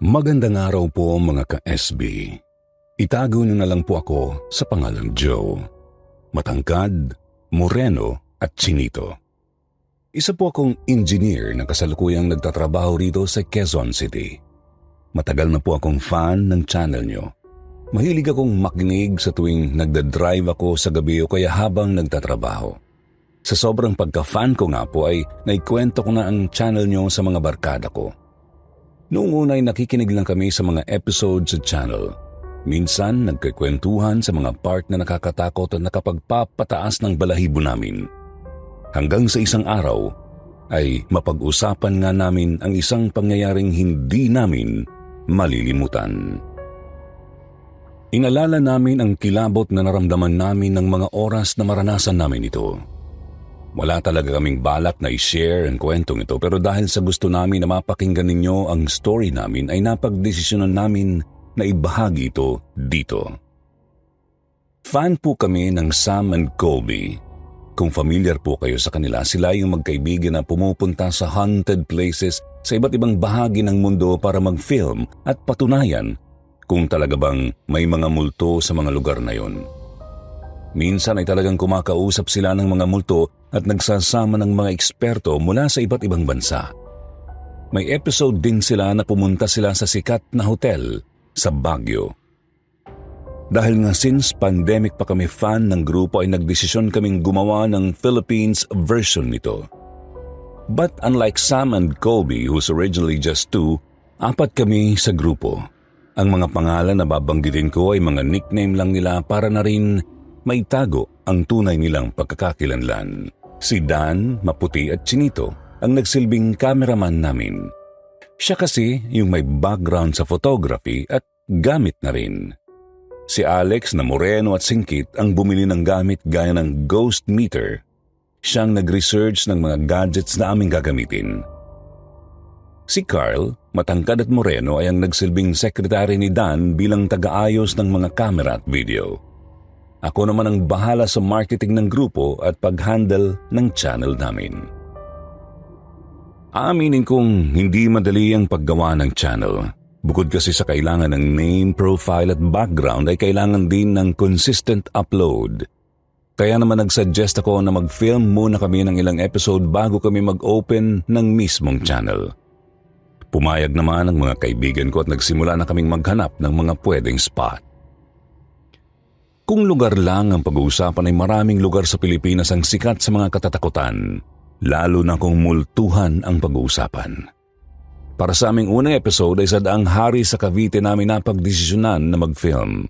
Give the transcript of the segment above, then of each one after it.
Magandang araw po mga ka-SB. Itago niyo na lang po ako sa pangalang Joe. Matangkad, moreno at chinito. Isa po akong engineer na kasalukuyang nagtatrabaho rito sa Quezon City. Matagal na po akong fan ng channel niyo. Mahilig akong makinig sa tuwing nagdadrive ako sa gabi o kaya habang nagtatrabaho. Sa sobrang pagka-fan ko nga po ay naikwento ko na ang channel niyo sa mga barkada ko. Noong una ay nakikinig lang kami sa mga episodes sa channel. Minsan nagkikwentuhan sa mga part na nakakatakot at nakapagpapataas ng balahibo namin. Hanggang sa isang araw ay mapag-usapan nga namin ang isang pangyayaring hindi namin malilimutan. Inalala namin ang kilabot na naramdaman namin ng mga oras na maranasan namin ito. Wala talaga kaming balak na i-share ang kwentong ito pero dahil sa gusto namin na mapakinggan ninyo ang story namin ay napagdesisyonan namin na ibahagi ito dito. Fan po kami ng Sam and Colby. Kung familiar po kayo sa kanila, sila yung magkaibigan na pumupunta sa haunted places sa iba't ibang bahagi ng mundo para mag-film at patunayan kung talaga bang may mga multo sa mga lugar na yon. Minsan ay talagang kumakausap sila ng mga multo at nagsasama ng mga eksperto mula sa iba't ibang bansa. May episode din sila na pumunta sila sa sikat na hotel sa Baguio. Dahil nga since pandemic pa kami fan ng grupo ay nagdesisyon kaming gumawa ng Philippines version nito. But unlike Sam and Colby who's originally just two, 4 kami sa grupo. Ang mga pangalan na babanggitin ko ay mga nickname lang nila para na rin maitago ang tunay nilang pagkakakilanlan. Si Dan, maputi at chinito, ang nagsilbing cameraman namin. Siya kasi yung may background sa photography at gamit na rin. Si Alex na moreno at singkit ang bumili ng gamit gaya ng ghost meter. Siyang nag-research ng mga gadgets na aming gagamitin. Si Carl, matangkad at moreno ay ang nagsilbing sekretary ni Dan bilang taga-ayos ng mga camera at video. Ako naman ang bahala sa marketing ng grupo at pag-handle ng channel namin. Aaminin kong hindi madali ang paggawa ng channel. Bukod kasi sa kailangan ng name, profile at background ay kailangan din ng consistent upload. Kaya naman nag-suggest ako na mag-film muna kami ng ilang episode bago kami mag-open ng mismong channel. Pumayag naman ang mga kaibigan ko at nagsimula na kaming maghanap ng mga pwedeng spot. Kung lugar lang ang pag-uusapan ay maraming lugar sa Pilipinas ang sikat sa mga katatakutan, lalo na kung multuhan ang pag-uusapan. Para sa aming unang episode ay sa Daang Hari sa Cavite namin napagdesisyonan na mag-film.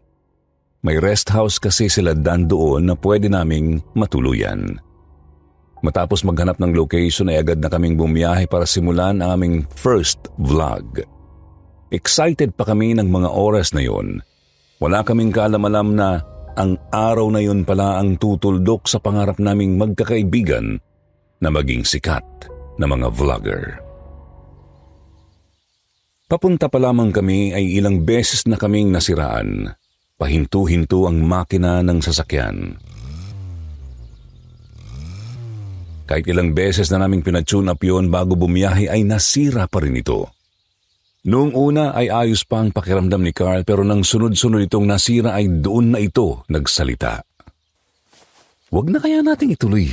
May rest house kasi sila Dan doon na pwede naming matuluyan. Matapos maghanap ng location ay agad na kaming bumiyahe para simulan ang aming first vlog. Excited pa kami ng mga oras na yon. Wala kaming kaalam-alam na ang araw na yun pala ang tutuldok sa pangarap naming magkakaibigan na maging sikat na mga vlogger. Papunta pa lamang kami ay ilang beses na kaming nasiraan. Pahinto-hinto ang makina ng sasakyan. Kahit ilang beses na naming pinatune up yun bago bumiyahe ay nasira pa rin ito. Noong una ay ayos pa ang pakiramdam ni Carl pero nang sunod-sunod itong nasira ay doon na ito nagsalita. Huwag na kaya nating ituloy.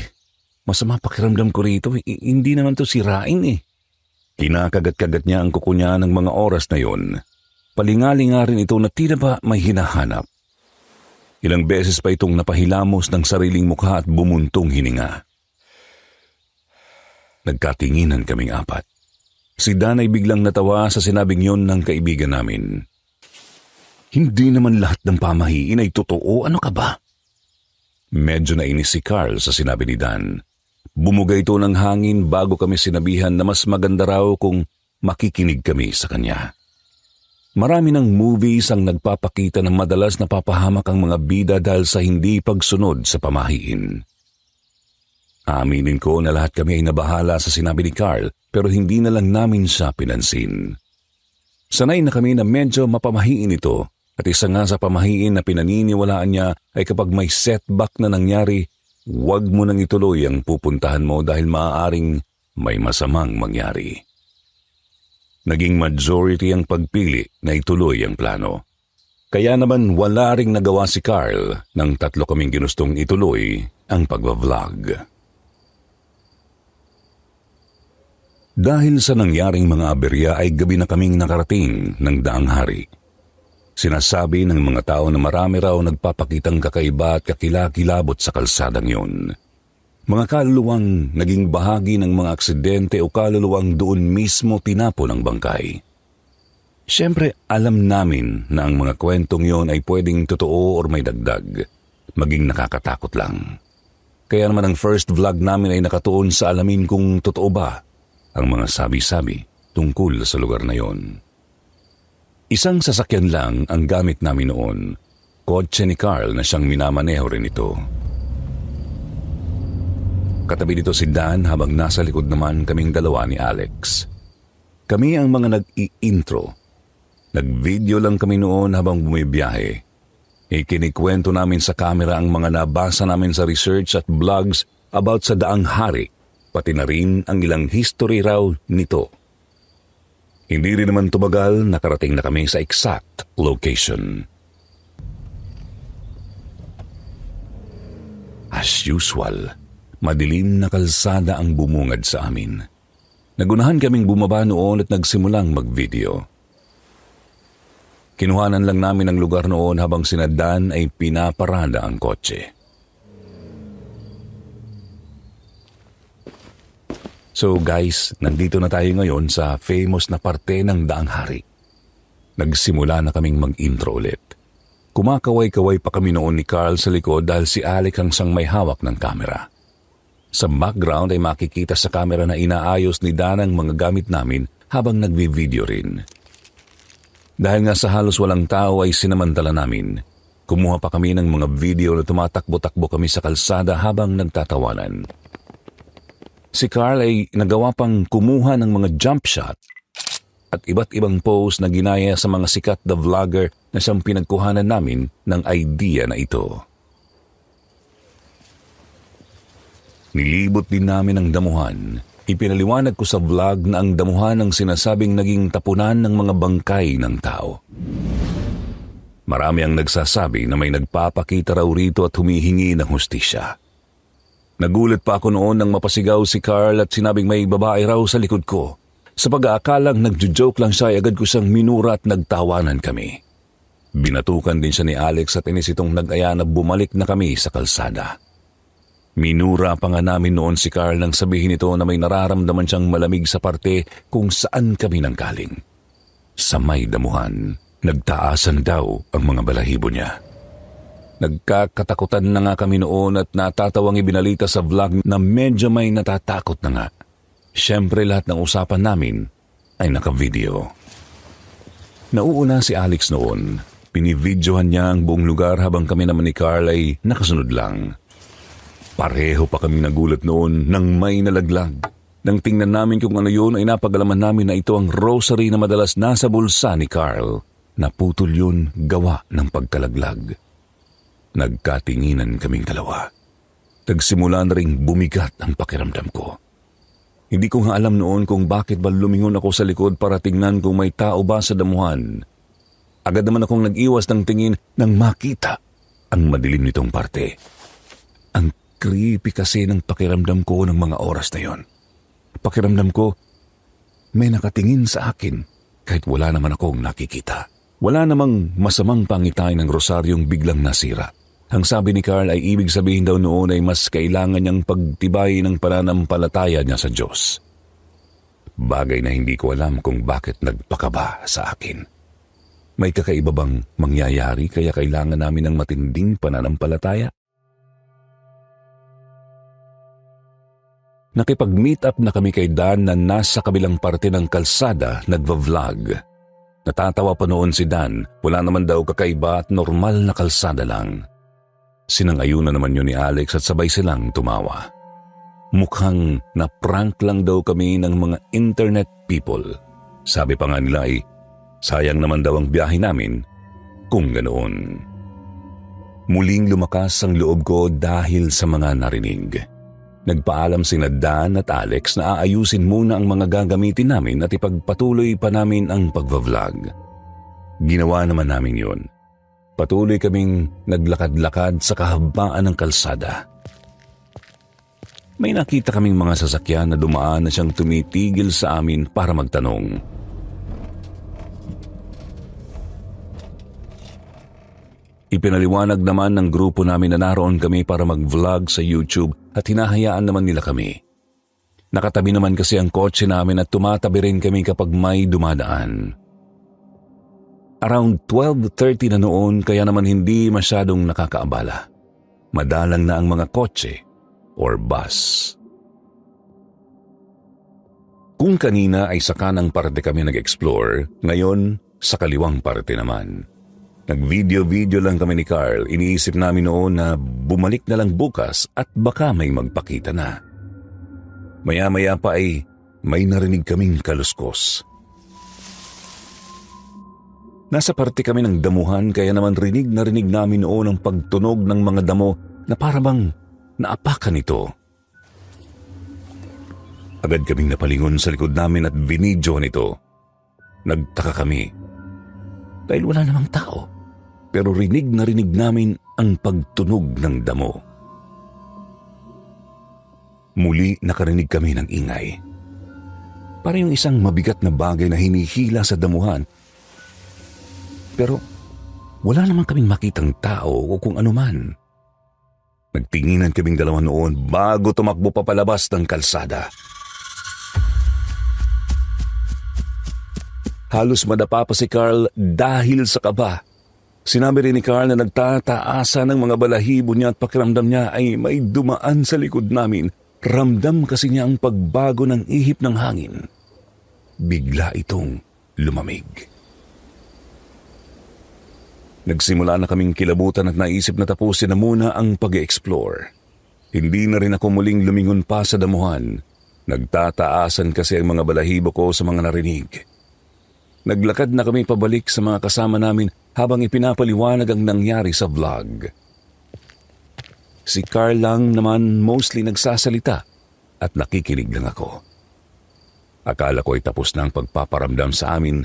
Masama pakiramdam ko rito, hindi naman to sirain eh. Kinakagat-kagat niya ang kuko niya ng mga oras na yon. Palingali nga rin ito na tila ba may hinahanap. Ilang beses pa itong napahilamos ng sariling mukha at bumuntong hininga. Nagkatinginan kaming 4. Si Dan ay biglang natawa sa sinabing yon ng kaibigan namin. Hindi naman lahat ng pamahiin ay totoo, ano ka ba? Medyo nainis si Carl sa sinabi ni Dan. Bumuga ito ng hangin bago kami sinabihan na mas maganda raw kung makikinig kami sa kanya. Marami ng movies ang nagpapakita na madalas napapahamak ang mga bida dahil sa hindi pagsunod sa pamahiin. Aaminin ko na lahat kami ay nabahala sa sinabi ni Carl pero hindi na lang namin siya pinansin. Sanay na kami na medyo mapamahiin ito at isa nga sa pamahiin na pinaniniwalaan niya ay kapag may setback na nangyari, huwag mo nang ituloy ang pupuntahan mo dahil maaaring may masamang mangyari. Naging majority ang pagpili na ituloy ang plano. Kaya naman wala ring nagawa si Carl nang tatlo kaming ginustong ituloy ang pagbablog. Dahil sa nangyaring mga aberya ay gabi na kaming nakarating ng Daang Hari. Sinasabi ng mga tao na marami raw nagpapakitang kakaiba at kakilakilabot sa kalsadang yun. Mga kaluluwang naging bahagi ng mga aksidente o kaluluwang doon mismo tinapon ang bangkay. Siyempre, alam namin na ang mga kwentong yon ay pwedeng totoo o may dagdag, maging nakakatakot lang. Kaya naman ang first vlog namin ay nakatuon sa alamin kung totoo ba ang mga sabi-sabi tungkol sa lugar na yon. Isang sasakyan lang ang gamit namin noon, kotse ni Carl na siyang minamaneho rin ito. Katabi nito si Dan habang nasa likod naman kaming dalawa ni Alex. Kami ang mga nag-i-intro. Nag-video lang kami noon habang bumibiyahe. Ikinikwento namin sa camera ang mga nabasa namin sa research at blogs about sa Daang Hari, pati na rin ang ilang history raw nito. Hindi rin naman tumagal, nakarating na kami sa exact location. As usual, madilim na kalsada ang bumungad sa amin. Nagunahan kaming bumaba noon at nagsimulang mag-video. Kinuhanan lang namin ang lugar noon habang si Dan ay pinaparada ang kotse. So guys, nandito na tayo ngayon sa famous na parte ng Daang Hari. Nagsimula na kaming mag-intro ulit. Kumakaway-kaway pa kami noon ni Carl sa likod dahil si Alec ang siyang may hawak ng kamera. Sa background ay makikita sa kamera na inaayos ni Dan ang mga gamit namin habang nagvi-video rin. Dahil nga sa halos walang tao ay sinamantala namin. Kumuha pa kami ng mga video na tumatakbo-takbo kami sa kalsada habang nagtatawanan. Si Carl ay nagawa pang kumuha ng mga jump shot at iba't ibang pose na ginaya sa mga sikat na vlogger na siyang pinagkuhanan namin ng idea na ito. Nilibot din namin ang damuhan. Ipinaliwanag ko sa vlog na ang damuhan ang sinasabing naging tapunan ng mga bangkay ng tao. Marami ang nagsasabi na may nagpapakita raw rito at humihingi ng hustisya. Nagulat pa ako noon nang mapasigaw si Carl at sinabing may babae raw sa likod ko. Sa pag-aakalang nagjo-joke lang siya ay agad ko siyang minura at nagtawanan kami. Binatukan din siya ni Alex at inis itong nag-aya na bumalik na kami sa kalsada. Minura pa nga namin noon si Carl nang sabihin ito na may nararamdaman siyang malamig sa parte kung saan kami nanggaling. Sa may damuhan, nagtaasan daw ang mga balahibo niya. Nagkakatakutan na nga kami noon at natatawang ibinalita sa vlog na medyo may natatakot na nga. Siyempre lahat ng usapan namin ay naka-video. Nauuna si Alex noon. Pinividyohan niya ang buong lugar habang kami naman ni Carl ay nakasunod lang. Pareho pa kami nagulat noon nang may nalaglag. Nang tingnan namin kung ano yun ay napagalaman namin na ito ang rosary na madalas nasa bulsa ni Carl. Naputol yun gawa ng pagkalaglag. Nagkatinginan kaming dalawa. Nagsimula na ring bumigat ang pakiramdam ko. Hindi ko nga alam noon kung bakit ba lumingon ako sa likod para tingnan kung may tao ba sa damuhan. Agad naman akong nag-iwas ng tingin nang makita ang madilim nitong parte. Ang creepy kasi ng pakiramdam ko ng mga oras na yon. Pakiramdam ko, may nakatingin sa akin kahit wala naman akong nakikita. Wala namang masamang pangitay ng rosaryong biglang nasira. Ang sabi ni Carl ay ibig sabihin daw noon ay mas kailangan niyang pagtibay ng pananampalataya niya sa Diyos. Bagay na hindi ko alam kung bakit nagpakaba sa akin. May kakaiba bang mangyayari kaya kailangan namin ng matinding pananampalataya? Nakipag-meet up na kami kay Dan na nasa kabilang parte ng kalsada nagva-vlog. Natatawa pa noon si Dan, wala naman daw kakaiba at normal na kalsada lang. Sinangayunan naman yun ni Alex at sabay silang tumawa. Mukhang na-prank lang daw kami ng mga internet people. Sabi pa nga nila ay, sayang naman daw ang biyahe namin kung ganoon. Muling lumakas ang loob ko dahil sa mga narinig. Nagpaalam sina Dan at Alex na aayusin muna ang mga gagamitin namin at ipagpatuloy pa namin ang pagva-vlog. Ginawa naman namin yun. Patuloy kaming naglakad-lakad sa kahabaan ng kalsada. May nakita kaming mga sasakyan na dumaan na siyang tumitigil sa amin para magtanong. Ipinaliwanag naman ng grupo namin na naroon kami para mag-vlog sa YouTube at hinahayaan naman nila kami. Nakatabi naman kasi ang kotse namin at tumatabi rin kami kapag may dumadaan. Around 12:30 na noon kaya naman hindi masyadong nakakaabala. Madalang na ang mga kotse or bus. Kung kanina ay sa kanang parte kami nag-explore, ngayon sa kaliwang parte naman. Nag-video lang kami ni Carl. Iniisip namin noon na bumalik na lang bukas at baka may magpakita na. Maya-maya pa ay may narinig kaming kaluskos. Nasa parte kami ng damuhan kaya naman rinig namin noon ang pagtunog ng mga damo na parang naapakan ito. Agad kaming napalingon sa likod namin at binidyo nito. Nagtaka kami dahil wala namang tao. Pero rinig namin ang pagtunog ng damo. Muli nakarinig kami ng ingay. Para yung isang mabigat na bagay na hinihila sa damuhan. Pero wala naman kaming makitang tao o kung ano man. Nagtinginan kaming dalawa noon bago tumakbo papalabas ng kalsada. Halos madapa pa si Carl dahil sa kaba. Sinabi rin ni Carl na nagtataasa ng mga balahibo niya at pakiramdam niya ay may dumaan sa likod namin. Ramdam kasi niya ang pagbago ng ihip ng hangin. Bigla itong lumamig. Nagsimula na kaming kilabutan at naisip na tapusin na muna ang pag-explore. Hindi na rin ako muling lumingon pa sa damuhan. Nagtataasan kasi ang mga balahibo ko sa mga narinig. Naglakad na kami pabalik sa mga kasama namin habang ipinapaliwanag ang nangyari sa vlog. Si Carl lang naman mostly nagsasalita at nakikinig lang ako. Akala ko ay tapos na ang pagpaparamdam sa amin,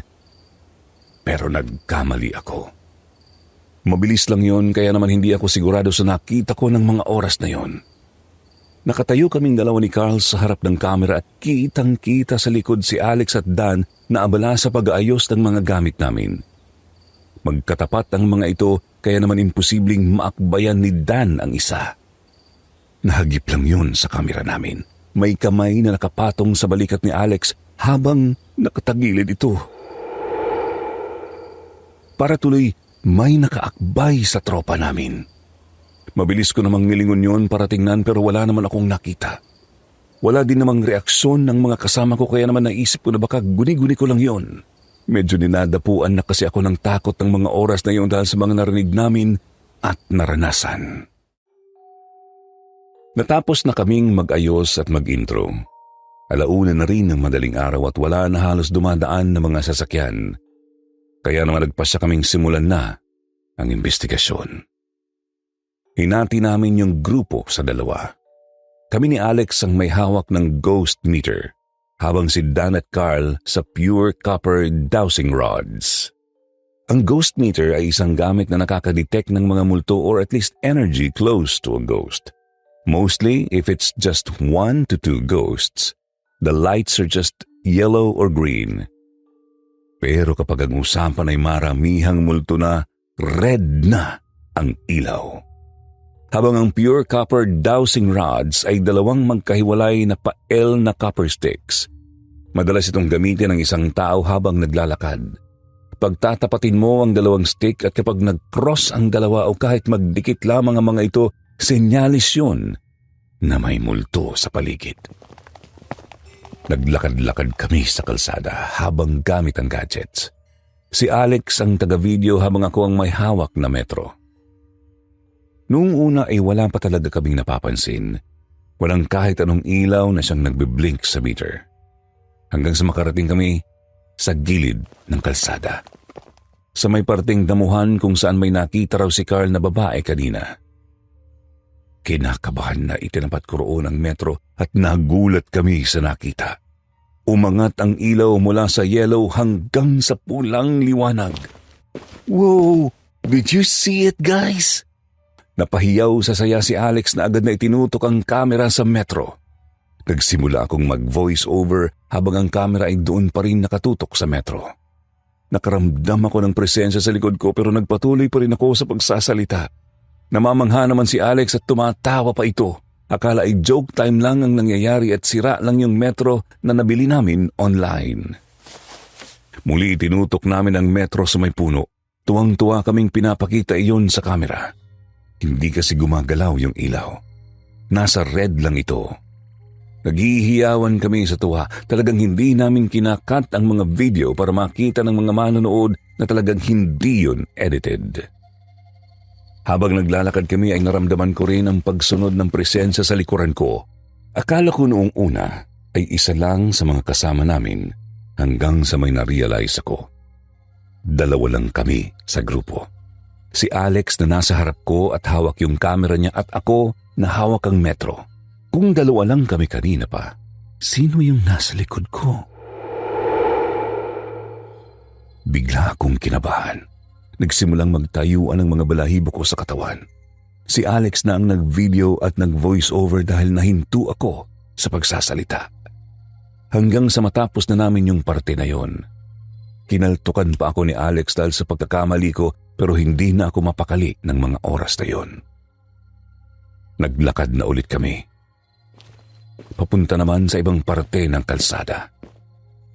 pero nagkamali ako. Mabilis lang yon kaya naman hindi ako sigurado sa nakita ko ng mga oras na yon. Nakatayo kaming dalawa ni Carl sa harap ng kamera at kitang-kita sa likod si Alex at Dan na abala sa pag-aayos ng mga gamit namin. Magkatapat ang mga ito kaya naman imposibleng maakbayan ni Dan ang isa. Nahagip lang yun sa kamera namin. May kamay na nakapatong sa balikat ni Alex habang nakatagilid ito. Para tuloy, may nakaakbay sa tropa namin. Mabilis ko namang nilingon yun para tingnan pero wala naman akong nakita. Wala din namang reaksyon ng mga kasama ko kaya naman naisip ko na baka guni-guni ko lang yon. Medyo ninadapuan na kasi ako ng takot ng mga oras na yon dahil sa mga narinig namin at naranasan. Natapos na kaming mag-ayos at mag-intro. Alauna na rin ng madaling araw at wala na halos dumadaan na mga sasakyan. Kaya naman nagpasya kaming simulan na ang investigasyon. Hinati namin yung grupo sa dalawa. Kami ni Alex ang may hawak ng ghost meter, habang si Dan at Carl sa pure copper dowsing rods. Ang ghost meter ay isang gamit na nakakadetect ng mga multo or at least energy close to a ghost. Mostly, if it's just 1 to 2 ghosts, the lights are just yellow or green. Pero kapag ang usapan ay maramihang multo na, red na ang ilaw. Habang ang pure copper dowsing rods ay dalawang magkahiwalay na pael na copper sticks. Madalas itong gamitin ng isang tao habang naglalakad. Pagtatapatin mo ang dalawang stick at kapag nag-cross ang dalawa o kahit magdikit lamang ang mga ito, senyalis yun na may multo sa paligid. Naglakad-lakad kami sa kalsada habang gamit ang gadgets. Si Alex ang taga-video habang ako ang may hawak na metro. Noong una ay wala pa talaga kaming napapansin. Walang kahit anong ilaw na siyang nagbiblink sa meter. Hanggang sa makarating kami sa gilid ng kalsada. Sa may parting damuhan kung saan may nakita raw si Carl na babae kanina. Kinakabahan na itinapat ko roon ang metro at nagulat kami sa nakita. Umangat ang ilaw mula sa yellow hanggang sa pulang liwanag. Wow! Did you see it, guys? Napahiyaw sa saya si Alex na agad na itinutok ang kamera sa metro. Nagsimula akong mag-voice over habang ang kamera ay doon pa rin nakatutok sa metro. Nakaramdam ako ng presensya sa likod ko pero nagpatuloy pa rin ako sa pagsasalita. Namamangha naman si Alex at tumatawa pa ito. Akala ay joke time lang ang nangyayari at sira lang yung metro na nabili namin online. Muli tinutok namin ang metro sa may puno. Tuwang-tuwa kaming pinapakita iyon sa kamera. Hindi kasi gumagalaw yung ilaw. Nasa red lang ito. Naghihiyawan kami sa tuwa. Talagang hindi namin kinakat ang mga video para makita ng mga manonood na talagang hindi yun edited. Habang naglalakad kami ay naramdaman ko rin ang pagsunod ng presensya sa likuran ko. Akala ko noong una ay isa lang sa mga kasama namin hanggang sa may na-realize ako. 2 lang kami sa grupo. Si Alex na nasa harap ko at hawak yung camera niya at ako na hawak ang metro. Kung 2 lang kami kanina pa, sino yung nasa likod ko? Bigla akong kinabahan. Nagsimulang magtayuan ang mga balahibo ko sa katawan. Si Alex na ang nag-video at nag-voice over dahil nahinto ako sa pagsasalita. Hanggang sa matapos na namin yung parte na yon. Kinaltukan pa ako ni Alex dahil sa pagkakamali ko pero hindi na ako mapakali ng mga oras na yon. Naglakad na ulit kami. Papunta naman sa ibang parte ng kalsada.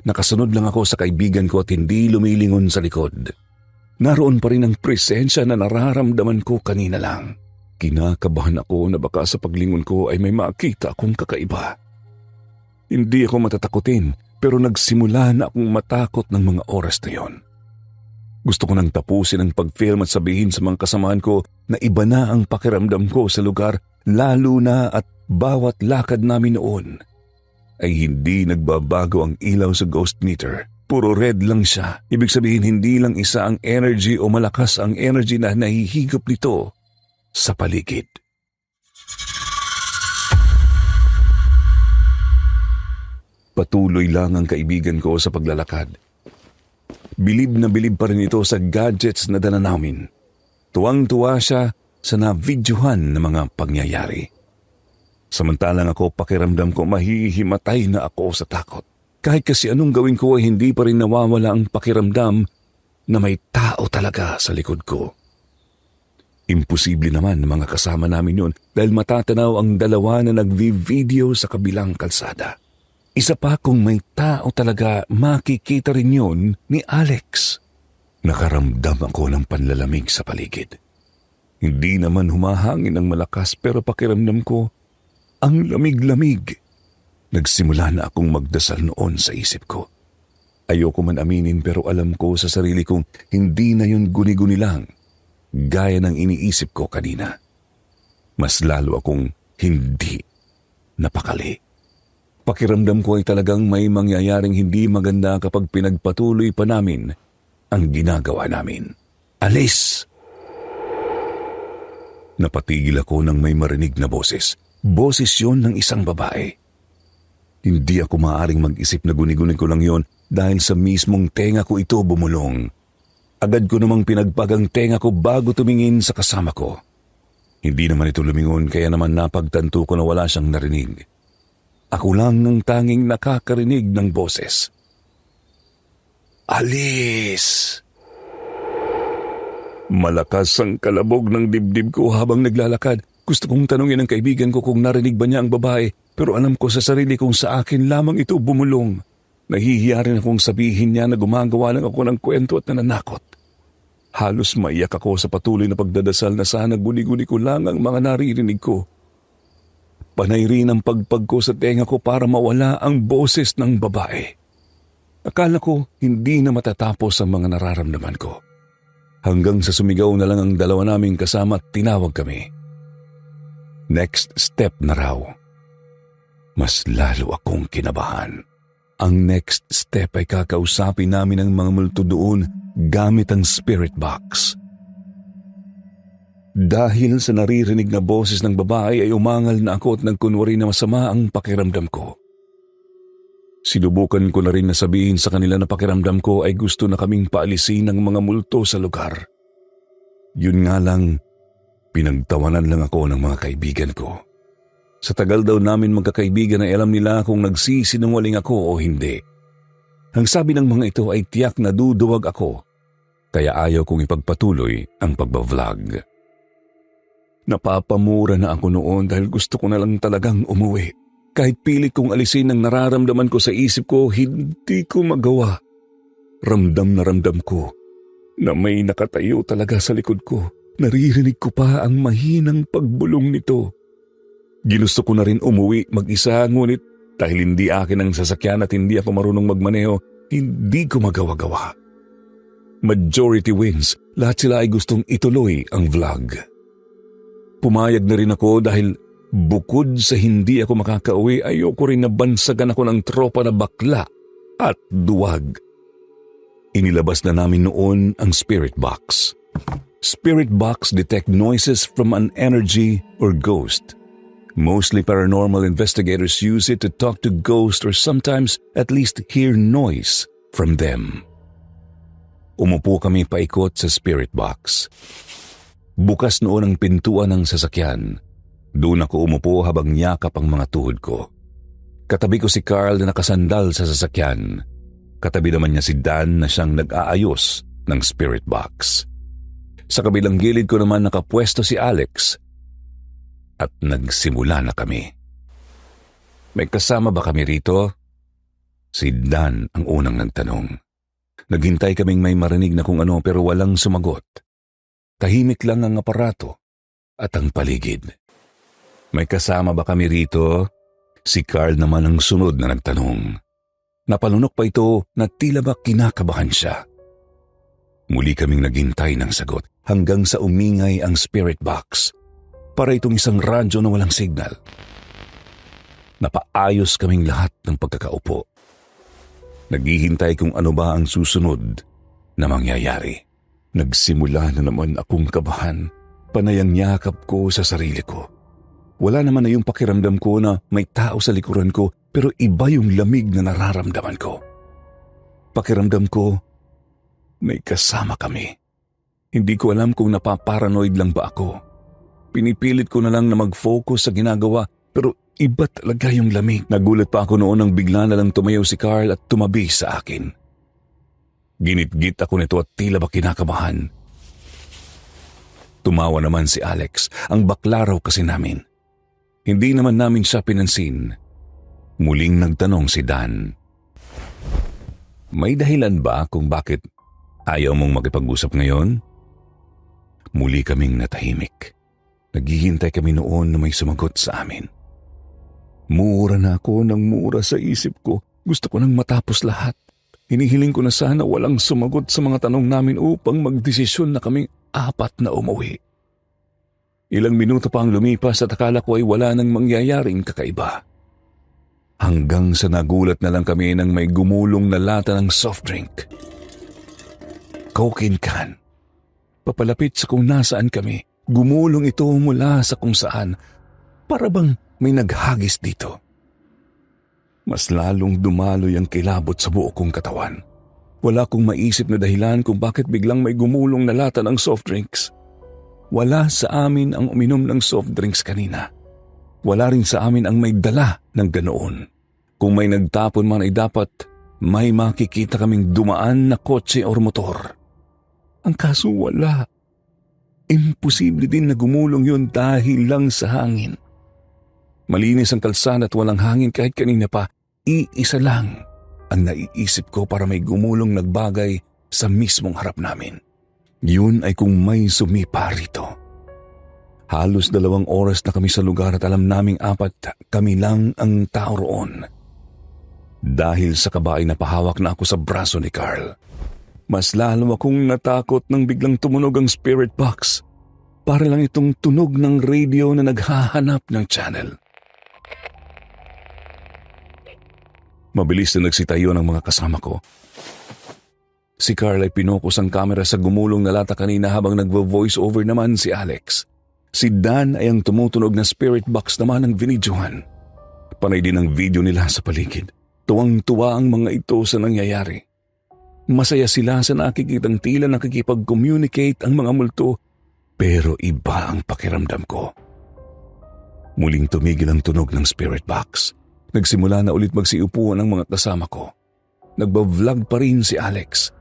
Nakasunod lang ako sa kaibigan ko at hindi lumilingon sa likod. Naroon pa rin ang presensya na nararamdaman ko kanina lang. Kinakabahan ako na baka sa paglingon ko ay may makita akong kakaiba. Hindi ako matatakutin pero nagsimula na akong matakot ng mga oras na yon. Gusto ko nang tapusin ang pag-film at sabihin sa mga kasamahan ko na iba na ang pakiramdam ko sa lugar lalo na at bawat lakad namin noon ay hindi nagbabago ang ilaw sa ghost meter. Puro red lang siya. Ibig sabihin hindi lang isa ang energy o malakas ang energy na nahihigop nito sa paligid. Patuloy lang ang kaibigan ko sa paglalakad. Bilib na bilib pa rin ito sa gadgets na dala namin. Tuwang-tuwa siya sa na-videohan na mga pangyayari. Samantalang ako pakiramdam ko mahihimatay na ako sa takot. Kahit kasi anong gawin ko ay hindi pa rin nawawala ang pakiramdam na may tao talaga sa likod ko. Imposible naman mga kasama namin yun dahil matatanaw ang 2 na nagvi-video sa kabilang kalsada. Isa pa kung may tao talaga, makikita rin yun ni Alex. Nakaramdam ako ng panlalamig sa paligid. Hindi naman humahangin ng malakas pero pakiramdam ko ang lamig-lamig. Nagsimula na akong magdasal noon sa isip ko. Ayoko man aminin pero alam ko sa sarili kong hindi na yun guni-guni lang, gaya ng iniisip ko kanina. Mas lalo akong hindi napakali. Pakiramdam ko ay talagang may mangyayaring hindi maganda kapag pinagpatuloy pa namin ang ginagawa namin. Alis! Napatigil ako nang may marinig na boses. Boses yon ng isang babae. Hindi ako maaaring mag-isip na guni-guni ko lang yon dahil sa mismong tenga ko ito bumulong. Agad ko namang pinagpag ang tenga ko bago tumingin sa kasama ko. Hindi naman ito lumingon kaya naman napagtanto ko na wala siyang narinig. Ako lang ang tanging nakakarinig ng boses. Alis! Malakas ang kalabog ng dibdib ko habang naglalakad. Gusto kong tanungin ang kaibigan ko kung narinig ba niya ang babae, pero alam ko sa sarili kong sa akin lamang ito bumulong. Nahihiya rin akong sabihin niya na gumagawa lang ako ng kwento at nananakot. Halos maiyak ako sa patuloy na pagdadasal na sana guni-guni ko lang ang mga naririnig ko. Panay rin ang pagpag ko sa tenga ko para mawala ang boses ng babae. Akala ko hindi na matatapos ang mga nararamdaman ko. Hanggang sa sumigaw na lang ang 2 naming kasama at tinawag kami. Next step na raw. Mas lalo akong kinabahan. Ang next step ay kakausapin namin ang mga multo doon gamit ang spirit box. Dahil sa naririnig na boses ng babae ay umangal na ako at nagkunwari na masama ang pakiramdam ko. Sinubukan ko na rin na sabihin sa kanila na pakiramdam ko ay gusto na kaming paalisin ng mga multo sa lugar. Yun nga lang, pinagtawanan lang ako ng mga kaibigan ko. Sa tagal daw namin magkakaibigan ay alam nila kung nagsisinungaling ako o hindi. Ang sabi ng mga ito ay tiyak na duduwag ako, kaya ayaw kong ipagpatuloy ang pagbablog. Napapamura na ako noon dahil gusto ko na lang talagang umuwi. Kahit pilit kong alisin ang nararamdaman ko sa isip ko, hindi ko magawa. Ramdam na ramdam ko na may nakatayo talaga sa likod ko. Naririnig ko pa ang mahinang pagbulong nito. Ginusto ko na rin umuwi mag-isa, ngunit dahil hindi akin ang sasakyan at hindi ako marunong magmaneho, hindi ko magawa-gawa. Majority wins, lahat sila ay gustong ituloy ang vlog. Pumayag na rin ako dahil bukod sa hindi ako makakauwi, ayoko rin na bansagan ako ng tropa na bakla at duwag. Inilabas na namin noon ang spirit box. Spirit box detect noises from an energy or ghost. Mostly paranormal investigators use it to talk to ghosts or sometimes at least hear noise from them. Umupo kami paikot sa spirit box. Bukas noon ang pintuan ng sasakyan. Doon ako umupo habang yakap ang mga tuhod ko. Katabi ko si Carl na nakasandal sa sasakyan. Katabi naman niya si Dan na siyang nag-aayos ng spirit box. Sa kabilang gilid ko naman nakapwesto si Alex. At nagsimula na kami. May kasama ba kami rito? Si Dan ang unang nagtanong. Naghintay kaming may marinig na kung ano pero walang sumagot. Tahimik lang ang aparato at ang paligid. May kasama ba kami rito? Si Carl naman ang sunod na nagtanong. Napalunok pa ito na tila ba kinakabahan siya. Muli kaming naghintay ng sagot hanggang sa umingay ang spirit box. Para itong isang radyo na walang signal. Napaayos kaming lahat ng pagkakaupo. Naghihintay kung ano ba ang susunod na mangyayari. Nagsimula na naman akong kabahan. Panay ang yakap ko sa sarili ko. Wala naman na yung pakiramdam ko na may tao sa likuran ko, pero iba yung lamig na nararamdaman ko. Pakiramdam ko, may kasama kami. Hindi ko alam kung napaparanoid lang ba ako. Pinipilit ko na lang na mag-focus sa ginagawa, pero iba talaga yung lamig. Nagulat pa ako noon nang bigla na lang tumayo si Carl at tumabi sa akin. Ginitgit ako nito at tila ba kinakabahan. Tumawa naman si Alex, ang bakla raw kasi namin. Hindi naman namin siya pinansin. Muling nagtanong si Dan. May dahilan ba kung bakit ayaw mong makipag-usap ngayon? Muli kaming natahimik. Naghihintay kami noon na may sumagot sa amin. Mura na ako ng mura sa isip ko. Gusto ko nang matapos lahat. Hinihiling ko na sana walang sumagot sa mga tanong namin upang magdesisyon na kaming apat na umuwi. Ilang minuto pa ang lumipas at akala ko ay wala nang mangyayaring kakaiba. Hanggang sa nagulat na lang kami nang may gumulong na lata ng soft drink. Coke can. Papalapit sa kung nasaan kami. Gumulong ito mula sa kung saan. Para bang may naghagis dito. Mas lalong dumaloy ang kilabot sa buo kong katawan. Wala kong maisip na dahilan kung bakit biglang may gumulong na lata ng soft drinks. Wala sa amin ang uminom ng soft drinks kanina. Wala rin sa amin ang may dala ng ganoon. Kung may nagtapon man ay dapat may makikita kaming dumaan na kotse o motor. Ang kaso wala. Imposible din na gumulong yun dahil lang sa hangin. Malinis ang kalsada at walang hangin kahit kanina pa. Iisa lang ang naiisip ko para may gumulong nagbagay sa mismong harap namin. Yun ay kung may sumipa rito. Halos 2 oras na kami sa lugar at alam naming 4 kami lang ang tao roon. Dahil sa kaba ay napahawak na ako sa braso ni Carl. Mas lalo akong natakot nang biglang tumunog ang spirit box. Para lang itong tunog ng radio na naghahanap ng channel. Mabilis na nagsitayo ng mga kasama ko. Si Carl ay pinokus ang kamera sa gumulong na lata kanina habang nagvo-voice over naman si Alex. Si Dan ay ang tumutunog na spirit box naman ang vinidyohan. Panay din ang video nila sa paligid. Tuwang-tuwa ang mga ito sa nangyayari. Masaya sila sa nakikitang tila nakikipag-communicate ang mga multo, pero iba ang pakiramdam ko. Muling tumigil ang tunog ng spirit box. Nagsimula na ulit magsiupuan ang mga kasama ko. Nagba-vlog pa rin si Alex.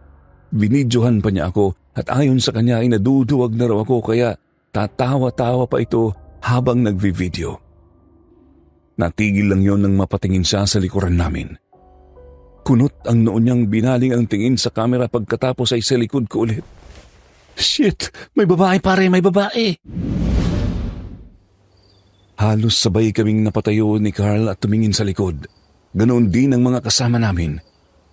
Binidyohan pa niya ako at ayon sa kanya ay naduduwag na raw ako kaya tatawa-tawa pa ito habang nagvi-video. Natigil lang yon nang mapatingin siya sa likuran namin. Kunot ang noon niyang binaling ang tingin sa kamera pagkatapos ay sa likod ko ulit. Shit! May babae pare, may babae! Halos sabay kaming napatayo ni Carl at tumingin sa likod. Ganoon din ang mga kasama namin.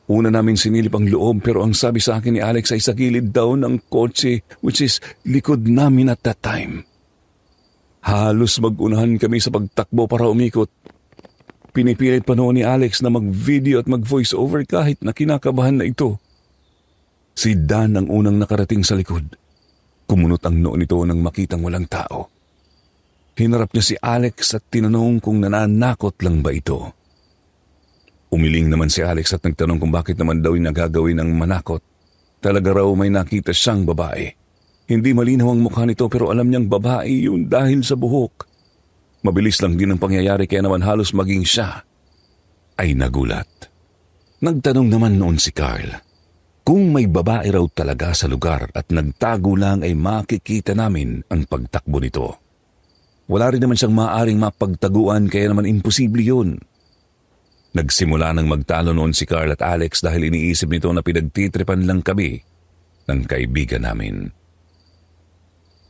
Una namin sinilip ang loob pero ang sabi sa akin ni Alex ay sa gilid daw ng kotse which is likod namin at that time. Halos mag-unahan kami sa pagtakbo para umikot. Pinipilit pa noon ni Alex na mag-video at mag-voice over kahit na kinakabahan na ito. Si Dan ang unang nakarating sa likod. Kumunot ang noo nito nang makitang walang tao. Hinarap niya si Alex at tinanong kung nananakot lang ba ito. Umiling naman si Alex at nagtanong kung bakit naman daw nagagawin ang manakot. Talaga raw may nakita siyang babae. Hindi malinaw ang mukha nito pero alam niyang babae yun dahil sa buhok. Mabilis lang din ang pangyayari kaya naman halos maging siya ay nagulat. Nagtanong naman noon si Carl kung may babae raw talaga sa lugar at nagtago lang ay makikita namin ang pagtakbo nito. Wala rin naman siyang maaaring mapagtaguan kaya naman imposible yun. Nagsimula nang magtalo noon si Carl at Alex dahil iniisip nito na pinagtitripan lang kami ng kaibigan namin.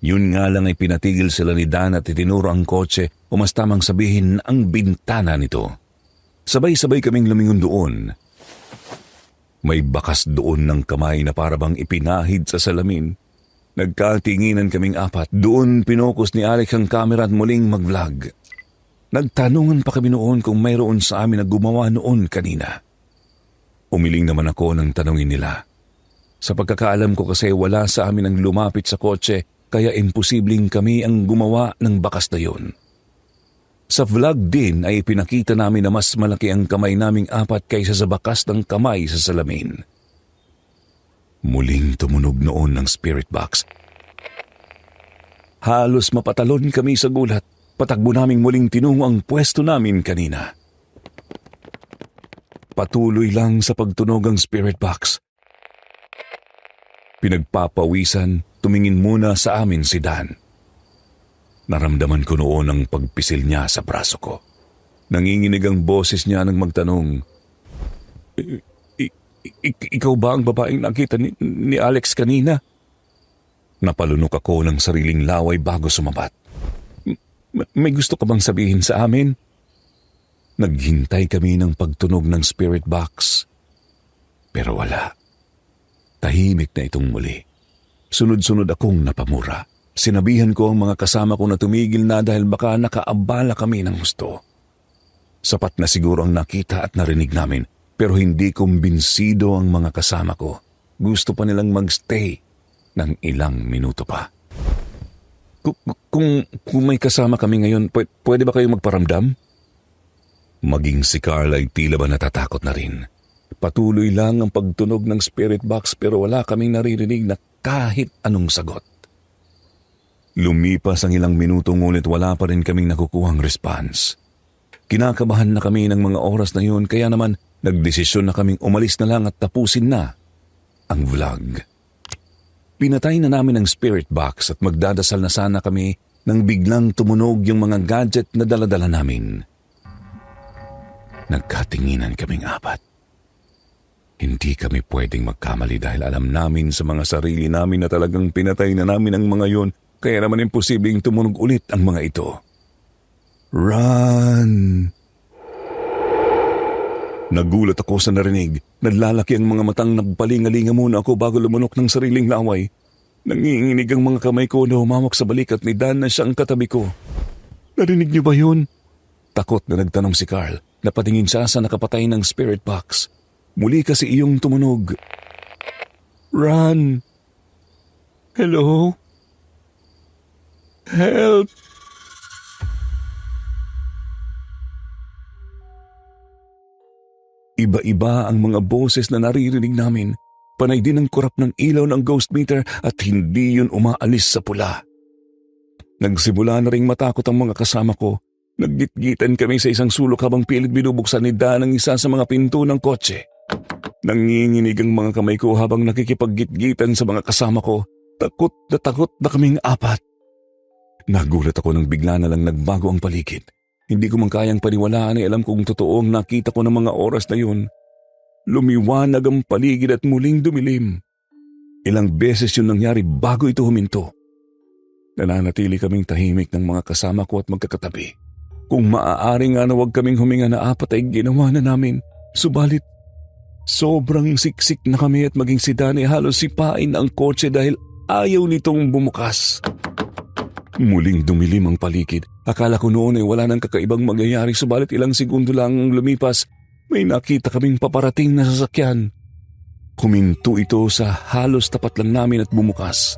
Yun nga lang ay pinatigil sila ni Dan at itinuro ang kotse o mas tamang sabihin ang bintana nito. Sabay-sabay kaming lumingon doon. May bakas doon ng kamay na parabang ipinahid sa salamin. Nagkatinginan kaming apat. Doon pinokos ni Alex ang kamera at muling mag-vlog. Nagtanungan pa kami noon kung mayroon sa amin na gumawa noon kanina. Umiling naman ako nang tanungin nila. Sa pagkakaalam ko kasi wala sa amin ang lumapit sa kotse kaya imposibleng kami ang gumawa ng bakas na yun. Sa vlog din ay ipinakita namin na mas malaki ang kamay naming apat kaysa sa bakas ng kamay sa salamin. Muling tumunog noon ng spirit box. Halos mapatalon kami sa gulat. Patakbo naming muling tinungo ang pwesto namin kanina. Patuloy lang sa pagtunog ang spirit box. Pinagpapawisan, tumingin muna sa amin si Dan. Naramdaman ko noon ang pagpisil niya sa braso ko. Nanginginig ang boses niya nang magtanong, Ikaw ba ang babaeng nakita ni Alex kanina? Napalunok ako ng sariling laway bago sumabat. May gusto ka bang sabihin sa amin? Naghintay kami ng pagtunog ng spirit box. Pero wala. Tahimik na itong muli. Sunod-sunod akong napamura. Sinabihan ko ang mga kasama ko na tumigil na dahil baka nakaabala kami ng gusto. Sapat na siguro ang nakita at narinig namin pero hindi kumbinsido ang mga kasama ko. Gusto pa nilang magstay ng ilang minuto pa. Kung may kasama kami ngayon, pwede ba kayo magparamdam? Maging si Carl ay tila ba natatakot na rin. Patuloy lang ang pagtunog ng spirit box pero wala kaming naririnig na kahit anong sagot. Lumipas ang ilang minuto ngunit wala pa rin kaming nakukuhang response. Kinakabahan na kami ng mga oras na yun kaya naman nagdesisyon na kaming umalis na lang at tapusin na ang vlog. Pinatay na namin ang spirit box at magdadasal na sana kami nang biglang tumunog yung mga gadget na daladala namin. Nagkatinginan kaming apat. Hindi kami pwedeng magkamali dahil alam namin sa mga sarili namin na talagang pinatay na namin ang mga yon kaya naman imposibleng tumunog ulit ang mga ito. Run! Nagulat ako sa narinig. Nalalaki ang mga matang nagpalingalinga muna ako bago lumunok ng sariling laway. Nanginginig ang mga kamay ko na humawak sa balikat ni Dan na siyang katabi ko. Narinig niyo ba yun? Takot na nagtanong si Carl. Napatingin siya sa nakapatay ng spirit box. Muli kasi iyong tumunog. Run! Hello? Help! Iba-iba ang mga boses na naririnig namin. Panay din ang kurap ng ilaw ng ghost meter at hindi yun umaalis sa pula. Nagsimula na ring matakot ang mga kasama ko. Naggitgitan kami sa isang sulok habang pilit binubuksan ni Dan ang isa sa mga pinto ng kotse. Nanginginig ang mga kamay ko habang nakikipaggitgitan sa mga kasama ko. Takot na kaming apat. Nagulat ako nang bigla na lang nagbago ang paligid. Hindi ko man kayang paniwalaan ay alam kong totoong nakita ko ng mga oras na yun. Lumiwanag ang paligid at muling dumilim. Ilang beses yun nangyari bago ito huminto. Nananatili kaming tahimik ng mga kasama ko at magkakatabi. Kung maaari nga na huwag kaming huminga na apat ay ginawa na namin. Subalit, sobrang siksik na kami at maging si Danny halos sipain ang kotse dahil ayaw nitong bumukas. Muling dumilim ang paligid. Akala ko noon ay wala nang kakaibang mangyayari subalit ilang segundo lang lumipas, may nakita kaming paparating na sasakyan. Huminto ito sa halos tapat lang namin at bumukas.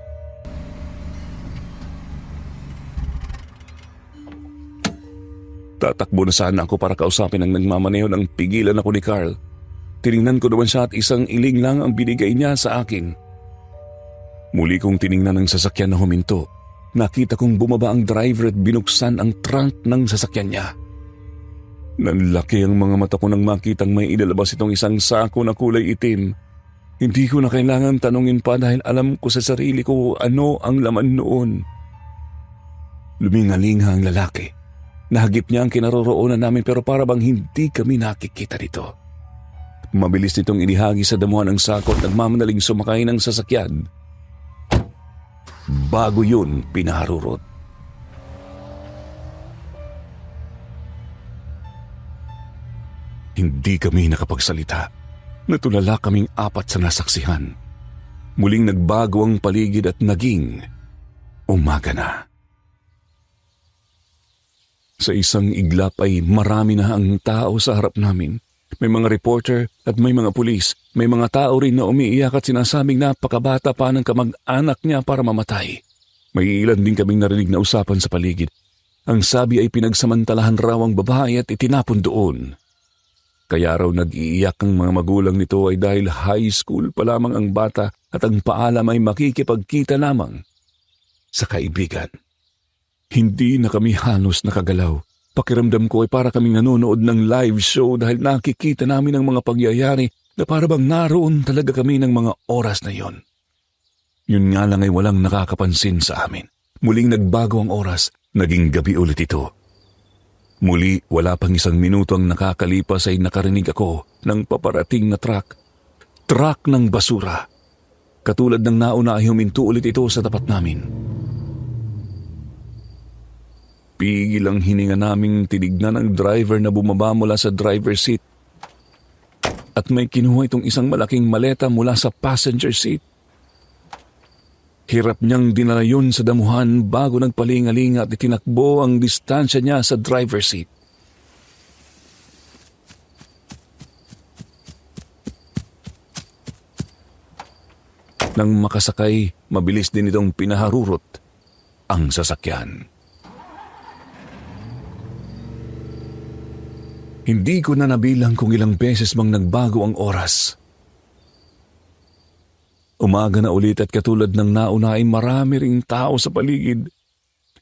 Tatakbo na sana ako para kausapin ang nagmamaneho nang pigilan ako ni Carl. Tiningnan ko naman siya at isang iling lang ang binigay niya sa akin. Muli kong tiningnan ang sasakyan na huminto. Nakita kong bumaba ang driver at binuksan ang trunk ng sasakyan niya. Nanlaki ang mga mata ko nang makitang may ilalabas itong isang sako na kulay itim. Hindi ko na kailangan tanungin pa dahil alam ko sa sarili ko ano ang laman noon. Lumingalingha ang lalaki. Nahagip niya ang kinaroroonan namin pero para bang hindi kami nakikita dito. Mabilis nitong inihagi sa damuhan ang sako at nagmamadaling sumakay ng sasakyan. Bago yun pinaharurot. Hindi kami nakapagsalita. Natulala kaming apat sa nasaksihan. Muling nagbago ang paligid at naging umaga na. Sa isang iglap ay marami na ang tao sa harap namin. May mga reporter at may mga pulis. May mga tao rin na umiiyak at sinasabing napakabata pa ng kamag-anak niya para mamatay. May ilan din kaming narinig na usapan sa paligid. Ang sabi ay pinagsamantalahan raw ang babae at itinapon doon. Kaya raw nag-iiyak ang mga magulang nito ay dahil high school pa lamang ang bata at ang paalam ay makikipagkita lamang sa kaibigan. Hindi na kami halos nakagalaw. Pakiramdam ko ay para kaming nanonood ng live show dahil nakikita namin ang mga pangyayari na para bang naroon talaga kami ng mga oras na yon. Yun nga lang ay walang nakakapansin sa amin. Muling nagbago ang oras, naging gabi ulit ito. Muli, wala pang isang minuto ang nakakalipas ay nakarinig ako ng paparating na truck. Truck ng basura. Katulad ng nauna ay huminto ulit ito sa tapat namin. Pigil ang hininga naming tinignan ang driver na bumaba mula sa driver's seat. At may kinuha itong isang malaking maleta mula sa passenger seat. Hirap niyang dinala yun sa damuhan bago nagpalingalinga at itinakbo ang distansya niya sa driver's seat. Nang makasakay, mabilis din itong pinaharurot ang sasakyan. Hindi ko na nabilang kung ilang beses mang nagbago ang oras. Umaga na ulit at katulad ng nauna ay marami ring tao sa paligid.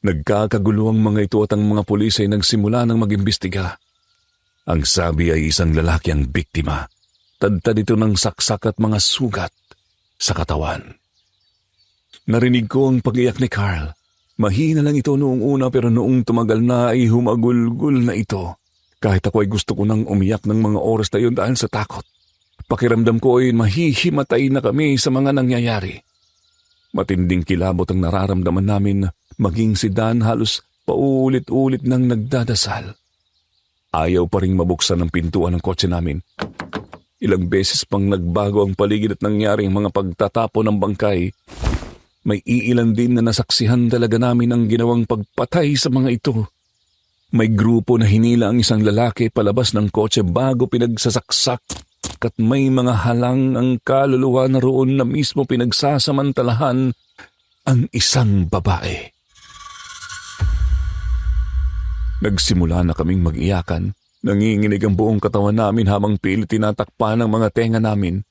Nagkakagulo ang mga ito at ang mga pulis ay nagsimula ng mag-imbestiga. Ang sabi ay isang lalaki ang biktima. Tadtad ito ng saksak at mga sugat sa katawan. Narinig ko ang pag-iyak ni Carl. Mahina lang ito noong una pero noong tumagal na ay humagulgul na ito. Kahit ako ay gusto ko nang umiyak ng mga oras na yun dahil sa takot. Pakiramdam ko ay mahihimatay na kami sa mga nangyayari. Matinding kilabot ang nararamdaman namin, maging si Dan halos paulit-ulit nang nagdadasal. Ayaw pa ring mabuksan ang pintuan ng kotse namin. Ilang beses pang nagbago ang paligid at nangyari ang mga pagtatapo ng bangkay. May iilan din na nasaksihan talaga namin ang ginawang pagpatay sa mga ito. May grupo na hinila ang isang lalaki palabas ng kotse bago pinagsasaksak at may mga halang ang kaluluwa na roon na mismo pinagsasamantalahan ang isang babae. Nagsimula na kaming mag-iyakan. Nanginginig ang buong katawan namin habang pilit tinatakpan ng mga tenga namin.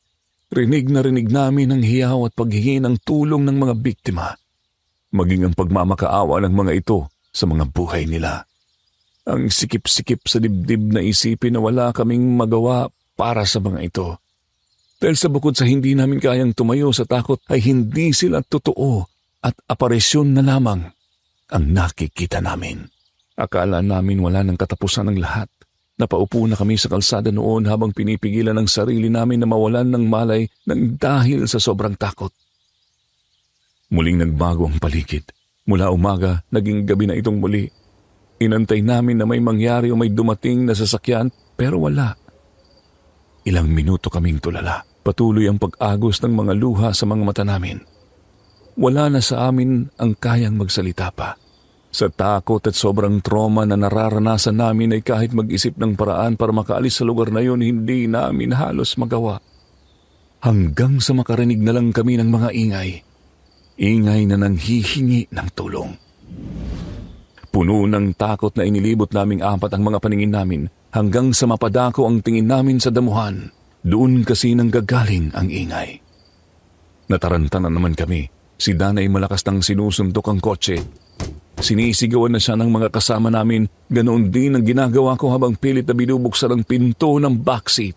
Rinig na rinig namin ang hiyaw at paghingi ng tulong ng mga biktima. Maging ang pagmamakaawa ng mga ito sa mga buhay nila. Ang sikip-sikip sa dibdib na isipin na wala kaming magawa para sa mga ito. Dahil sa bukod sa hindi namin kayang tumayo sa takot ay hindi sila totoo at aparisyon na lamang ang nakikita namin. Akala namin wala ng katapusan ng lahat. Napaupo na kami sa kalsada noon habang pinipigilan ang sarili namin na mawalan ng malay ng dahil sa sobrang takot. Muling nagbago ang paligid. Mula umaga, naging gabi na itong muli. Inantay namin na may mangyari o may dumating na sasakyan pero wala. Ilang minuto kaming tulala. Patuloy ang pag-agos ng mga luha sa mga mata namin. Wala na sa amin ang kayang magsalita pa. Sa takot at sobrang trauma na nararanasan namin ay kahit mag-isip ng paraan para makaalis sa lugar na yun, hindi namin halos magawa. Hanggang sa makarinig na lang kami ng mga ingay. Ingay na nanghihingi ng tulong. Puno ng takot na inilibot naming apat ang mga paningin namin hanggang sa mapadako ang tingin namin sa damuhan. Doon kasi nang gagaling ang ingay. Nataranta na naman kami. Si Dan ay malakas nang sinusuntok ang kotse. Sinisigawan na siya ng mga kasama namin. Ganoon din ang ginagawa ko habang pilit na binubuksan ang pinto ng backseat.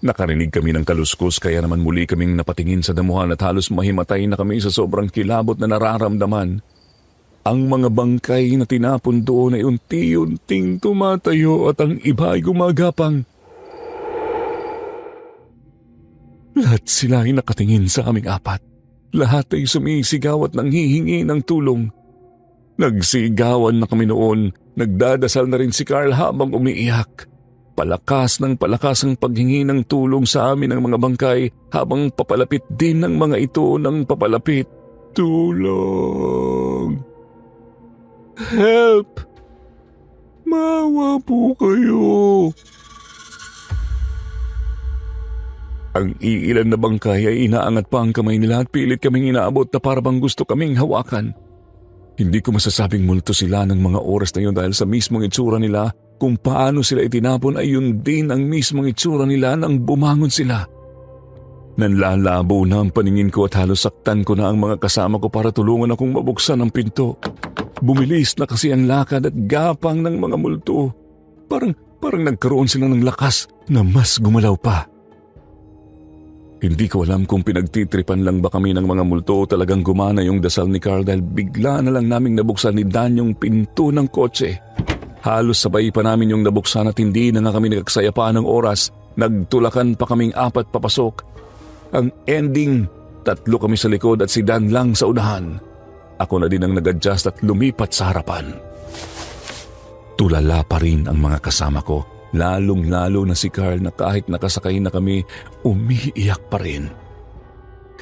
Nakarinig kami ng kaluskos kaya naman muli kaming napatingin sa damuhan at halos mahimatay na kami sa sobrang kilabot na nararamdaman. Ang mga bangkay na tinapon doon ay unti-unting tumatayo at ang iba ay gumagapang. Lahat sila ay nakatingin sa aming apat. Lahat ay sumisigaw at nanghihingi ng tulong. Nagsigawan na kami noon. Nagdadasal na rin si Carl habang umiiyak. Palakas ng palakas ang paghingi ng tulong sa amin ng mga bangkay habang papalapit din ng mga ito ng papalapit. Tulong! Help! Maawa po kayo! Ang iilan na bangkay ay inaangat pa ang kamay nila at pilit kaming inaabot na parabang gusto kaming hawakan. Hindi ko masasabing multo sila ng mga oras na yun dahil sa mismong itsura nila. Kung paano sila itinapon ay yun din ang mismong itsura nila nang bumangon sila. Nanlalabo na ang paningin ko at halos saktan ko na ang mga kasama ko para tulungan akong mabuksan ang pinto. Bumilis na kasi ang lakad at gapang ng mga multo. Parang nagkaroon sila ng lakas na mas gumalaw pa. Hindi ko alam kung pinagtitripan lang ba kami ng mga multo o talagang gumana yung dasal ni Carl dahil bigla na lang naming nabuksan ni Dan yung pinto ng kotse. Halos sabay pa namin yung nabuksan at hindi na nga kami nagaksaya pa ng oras. Nagtulakan pa kaming apat papasok. Ang ending, 3 kami sa likod at si Dan lang sa unahan. Ako na din ang nag-adjust at lumipat sa harapan. Tulala pa rin ang mga kasama ko, lalong-lalo na si Carl na kahit nakasakay na kami, umiiyak pa rin.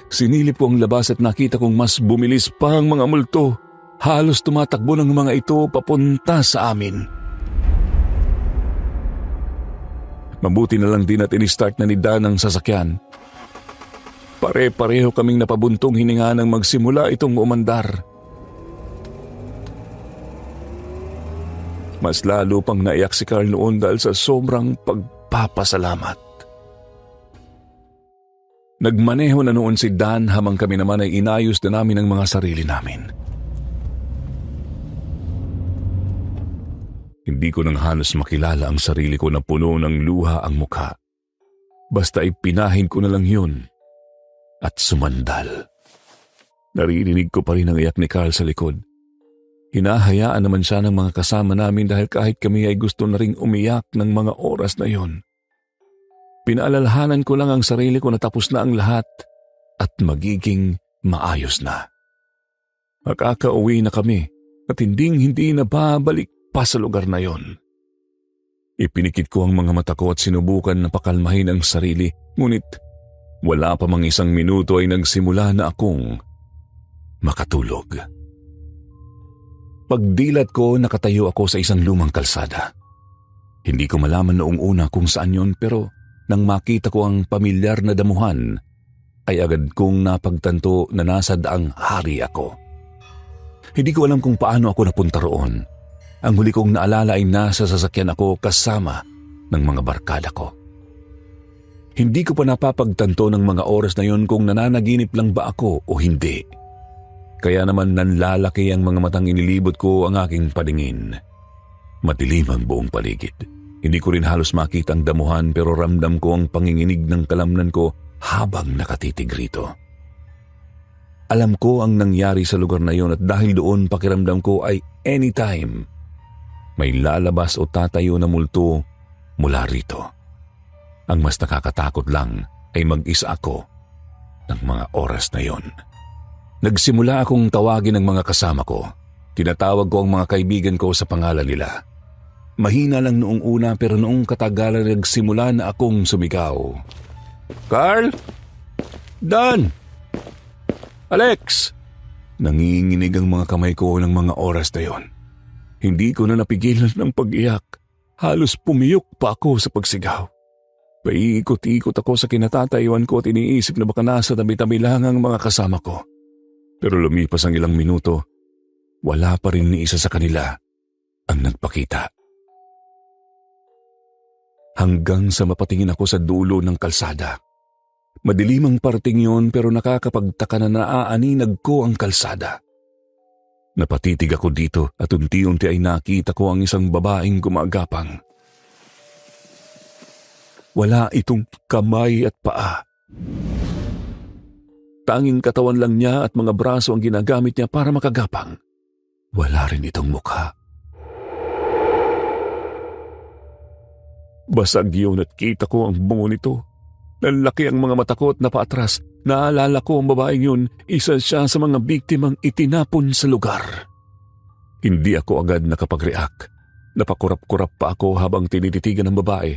Sinilip ko ang labas at nakita kong mas bumilis pa ang mga multo. Halos tumatakbo ng mga ito papunta sa amin. Mabuti na lang din at in-start na ni Dan ang sasakyan. Pare-pareho kaming napabuntong hininga nang magsimula itong umandar. Mas lalo pang naiyak si Carl noon dahil sa sobrang pagpapasalamat. Nagmaneho na noon si Dan habang kami naman ay inayos na namin ang mga sarili namin. Hindi ko nang halos makilala ang sarili ko na puno ng luha ang mukha. Basta ipinahin ko na lang yun at sumandal. Naririnig ko pa rin ang iyak ni Carl sa likod. Hinahayaan naman siya ng mga kasama namin dahil kahit kami ay gusto na ring umiyak ng mga oras na yon. Pinaalalahanan ko lang ang sarili ko na tapos na ang lahat at magiging maayos na. Makakauwi na kami at hindi na babalik pa sa lugar na yon. Ipinikit ko ang mga mata ko at sinubukan na pakalmahin ang sarili, ngunit wala pa mang 1 minuto ay nagsimula na akong makatulog. Pagdilat ko, nakatayo ako sa isang lumang kalsada. Hindi ko malaman noong una kung saan yon pero nang makita ko ang pamilyar na damuhan, ay agad kong napagtanto na nasa daang hari ako. Hindi ko alam kung paano ako napunta roon. Ang huli kong naalala ay nasa sasakyan ako kasama ng mga barkada ko. Hindi ko pa napapagtanto ng mga oras na yon kung nananaginip lang ba ako o hindi. Kaya naman nanlalaki ang mga matang inilibot ko ang aking paningin. Madilim ang buong paligid. Hindi ko rin halos makita ang damuhan pero ramdam ko ang panginginig ng kalamnan ko habang nakatitig rito. Alam ko ang nangyari sa lugar na yon at dahil doon pakiramdam ko ay anytime may lalabas o tatayo na multo mula rito. Ang mas nakakatakot lang ay mag-isa ako ng mga oras na yon. Nagsimula akong tawagin ang mga kasama ko. Tinatawag ko ang mga kaibigan ko sa pangalan nila. Mahina lang noong una pero noong katagalan nagsimula na akong sumigaw. Carl? Dan? Alex? Nanginginig ang mga kamay ko ng mga oras na yon. Hindi ko na napigilan ng pag-iyak. Halos pumiyok pa ako sa pagsigaw. Paikot-ikot ako sa kinatatayuan ko at iniisip na baka nasa tabi-tabi lang ang mga kasama ko. Pero lumipas ang ilang minuto, wala pa rin ni isa sa kanila ang nagpakita. Hanggang sa mapatingin ako sa dulo ng kalsada. Madilim ang parting yon pero nakakapagtaka na naaaninag ko ang kalsada. Napatitig ako dito at unti-unti ay nakita ko ang isang babaeng gumagapang. Wala itong kamay at paa. Tanging katawan lang niya at mga braso ang ginagamit niya para makagapang. Wala rin itong mukha. Basag yun at kita ko ang bungo nito. Lalaki ang mga mata ko at napaatras. Naalala ko ang babaeng yun, isa siya sa mga biktimang itinapon sa lugar. Hindi ako agad nakapag-react. Napakurap-kurap pa ako habang tinititigan ng babae.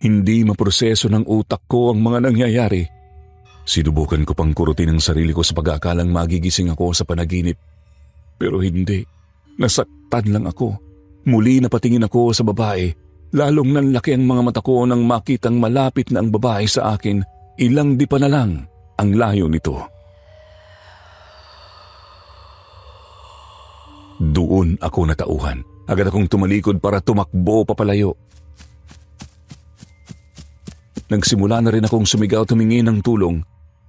Hindi maproseso ng utak ko ang mga nangyayari. Sinubukan ko pang kurutin ang sarili ko sa pag-aakalang magigising ako sa panaginip. Pero hindi. Nasaktan lang ako. Muli napatingin ako sa babae. Lalong nanlaki ang mga mata ko nang makitang malapit na ang babae sa akin. Ilang di pa na lang ang layo nito. Doon ako natauhan. Agad akong tumalikod para tumakbo papalayo. Nagsimula na rin akong sumigaw tumingin ng tulong.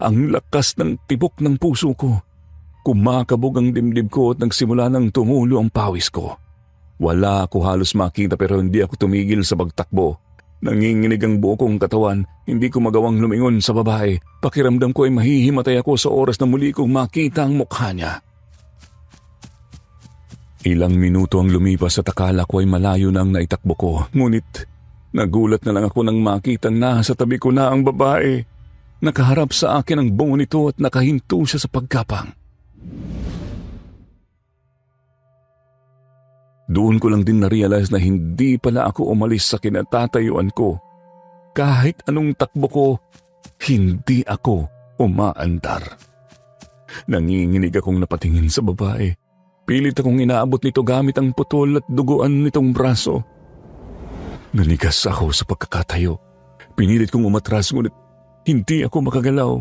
Ang lakas ng tibok ng puso ko. Kumakabog ang dibdib ko at nagsimula ng tumulo ang pawis ko. Wala ako halos makita pero hindi ako tumigil sa pagtakbo. Nanginginig ang buo kong katawan, hindi ko magawang lumingon sa babae. Pakiramdam ko ay mahihimatay ako sa oras na muli kong makita ang mukha niya. Ilang minuto ang lumipas at akala ko ay malayo na ang naitakbo ko. Ngunit nagulat na lang ako nang makitang nasa tabi ko na ang babae. Nakaharap sa akin ang bungo nito at nakahinto siya sa pagkapang. Doon ko lang din na-realize na hindi pala ako umalis sa kinatatayuan ko. Kahit anong takbo ko, hindi ako umaandar. Nanginginig akong napatingin sa babae. Pilit akong inaabot nito gamit ang putol at duguan nitong braso. Nanigas ako sa pagkakatayo. Pinilit kong umatras ngunit hindi ako makagalaw.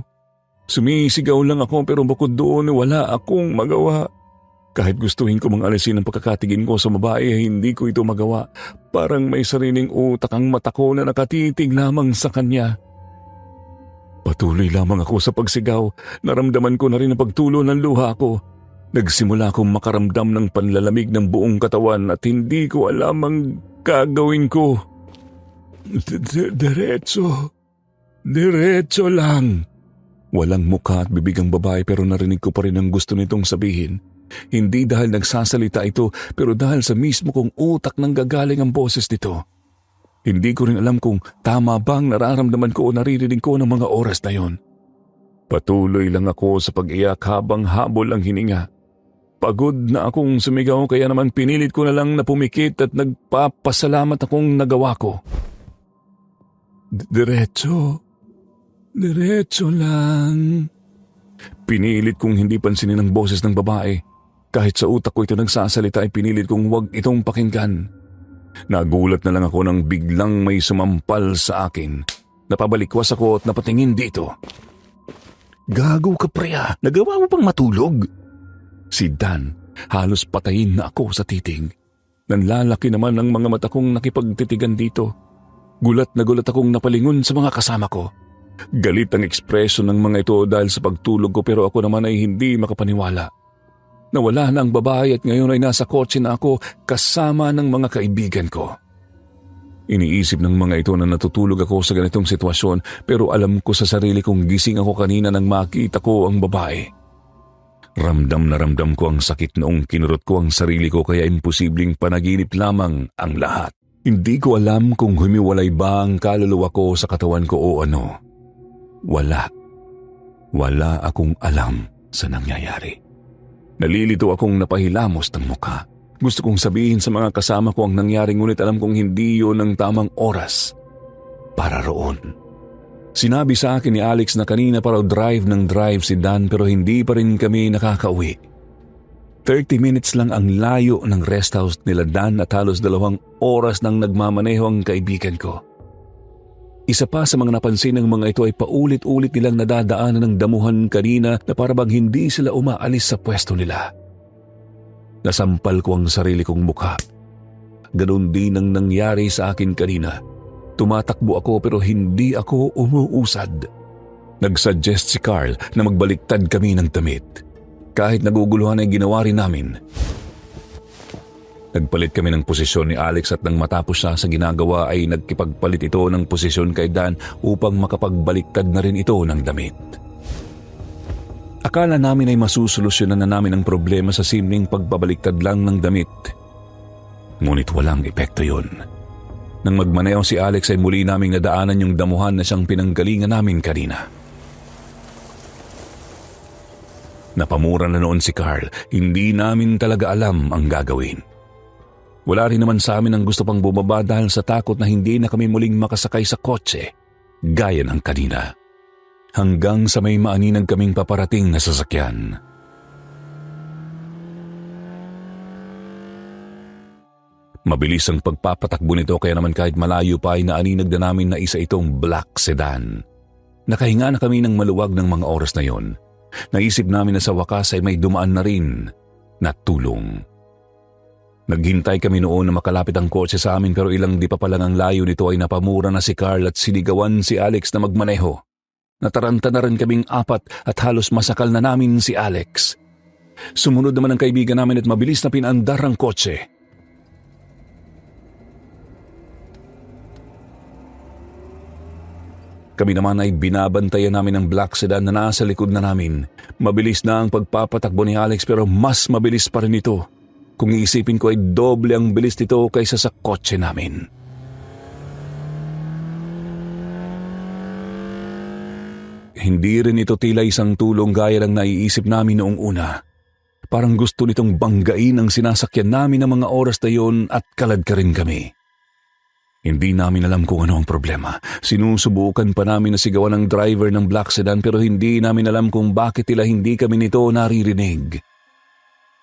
Sumisigaw lang ako pero bukod doon wala akong magawa. Kahit gustuhin ko mang alisin ang pagkakatigin ko sa babae, hindi ko ito magawa. Parang may sariling utak ang mata ko na nakatitig lamang sa kanya. Patuloy lamang ako sa pagsigaw. Naramdaman ko na rin ang pagtulo ng luha ko. Nagsimula akong makaramdam ng panlalamig ng buong katawan at hindi ko alam ang gagawin ko. Diretso lang. Walang mukha at bibig ang babae pero narinig ko pa rin ang gusto nitong sabihin. Hindi dahil nagsasalita ito pero dahil sa mismo kong utak nang gagaling ang boses nito. Hindi ko rin alam kung tama bang nararamdaman ko o naririnig ko ng mga oras na yon. Patuloy lang ako sa pag-iyak habang habol ang hininga. Pagod na akong sumigaw kaya naman pinilit ko na lang na pumikit at nagpapasalamat akong nagawa ko. Diretso lang. Pinilit kong hindi pansinin ang boses ng babae. Kahit sa utak ko ito nagsasalita ay pinilit kong huwag itong pakinggan. Nagulat na lang ako nang biglang may sumampal sa akin. Napabalikwas ako at napatingin dito. Gago ka preya, nagawa mo pang matulog? Si Dan, halos patayin na ako sa titig. Nanlalaki naman ang mga mata kong nakipagtitigan dito. Gulat na gulat akong napalingon sa mga kasama ko. Galit ang ekspresyon ng mga ito dahil sa pagtulog ko pero ako naman ay hindi makapaniwala. Nawala na ang babae at ngayon ay nasa kotse na ako kasama ng mga kaibigan ko. Iniisip ng mga ito na natutulog ako sa ganitong sitwasyon pero alam ko sa sarili kong gising ako kanina nang makita ko ang babae. Ramdam na ramdam ko ang sakit noong kinurot ko ang sarili ko kaya imposibleng panaginip lamang ang lahat. Hindi ko alam kung humiwalay ba ang kaluluwa ko sa katawan ko o ano. Wala akong alam sa nangyayari. Nalilito akong napahilamos ng mukha. Gusto kong sabihin sa mga kasama ko ang nangyari ngunit alam kong hindi yun ang tamang oras para roon. Sinabi sa akin ni Alex na kanina pa raw drive si Dan pero hindi pa rin kami nakakauwi. 30 minutes lang ang layo ng rest house nila Dan at halos 2 oras nang nagmamaneho ang kaibigan ko. Isa pa sa mga napansin ng mga ito ay paulit-ulit nilang nadadaanan ng damuhan kanina na parabang hindi sila umaalis sa pwesto nila. Nasampal ko ang sarili kong mukha. Ganon din ang nangyari sa akin kanina. Tumatakbo ako pero hindi ako umuusad. Nagsuggest si Carl na magbaliktad kami ng damit. Kahit naguguluhan ay ginawa rin namin. Nagpalit kami ng posisyon ni Alex at nang matapos siya sa ginagawa ay nagkipagpalit ito ng posisyon kay Dan upang makapagbaliktad na rin ito ng damit. Akala namin ay masusolusyonan na namin ang problema sa simpleng pagbabaliktad lang ng damit. Ngunit walang epekto yun. Nang magmaneho si Alex ay muli naming nadaanan yung damuhan na siyang pinanggalingan namin kanina. Napamura na noon si Carl, hindi namin talaga alam ang gagawin. Wala rin naman sa amin ang gusto pang bumaba dahil sa takot na hindi na kami muling makasakay sa kotse, gaya ng kanina. Hanggang sa may maaninag kaming paparating na sasakyan. Mabilis ang pagpapatakbo nito kaya naman kahit malayo pa ay naaninag na namin na isa itong black sedan. Nakahinga na kami ng maluwag ng mga oras na yon. Naisip namin na sa wakas ay may dumaan na rin na tulong. Naghintay kami noon na makalapit ang kotse sa amin pero ilang di pa palang ang layo nito ay napamura na si Carl at sinigawan si Alex na magmaneho. Nataranta na rin kaming 4 at halos masakal na namin si Alex. Sumunod naman ang kaibigan namin at mabilis na pinandar ang kotse. Kami naman ay binabantayan namin ng black sedan na nasa likod na namin. Mabilis na ang pagpapatakbo ni Alex pero mas mabilis pa rin ito. Kung iisipin ko ay doble ang bilis nito kaysa sa kotse namin. Hindi rin ito tila isang tulong gaya ng naiisip namin noong una. Parang gusto nitong banggain ang sinasakyan namin ng mga oras na yon at kalad ka rin kami. Hindi namin alam kung ano ang problema. Sinusubukan pa namin na sigawan ng driver ng black sedan pero hindi namin alam kung bakit tila hindi kami nito naririnig.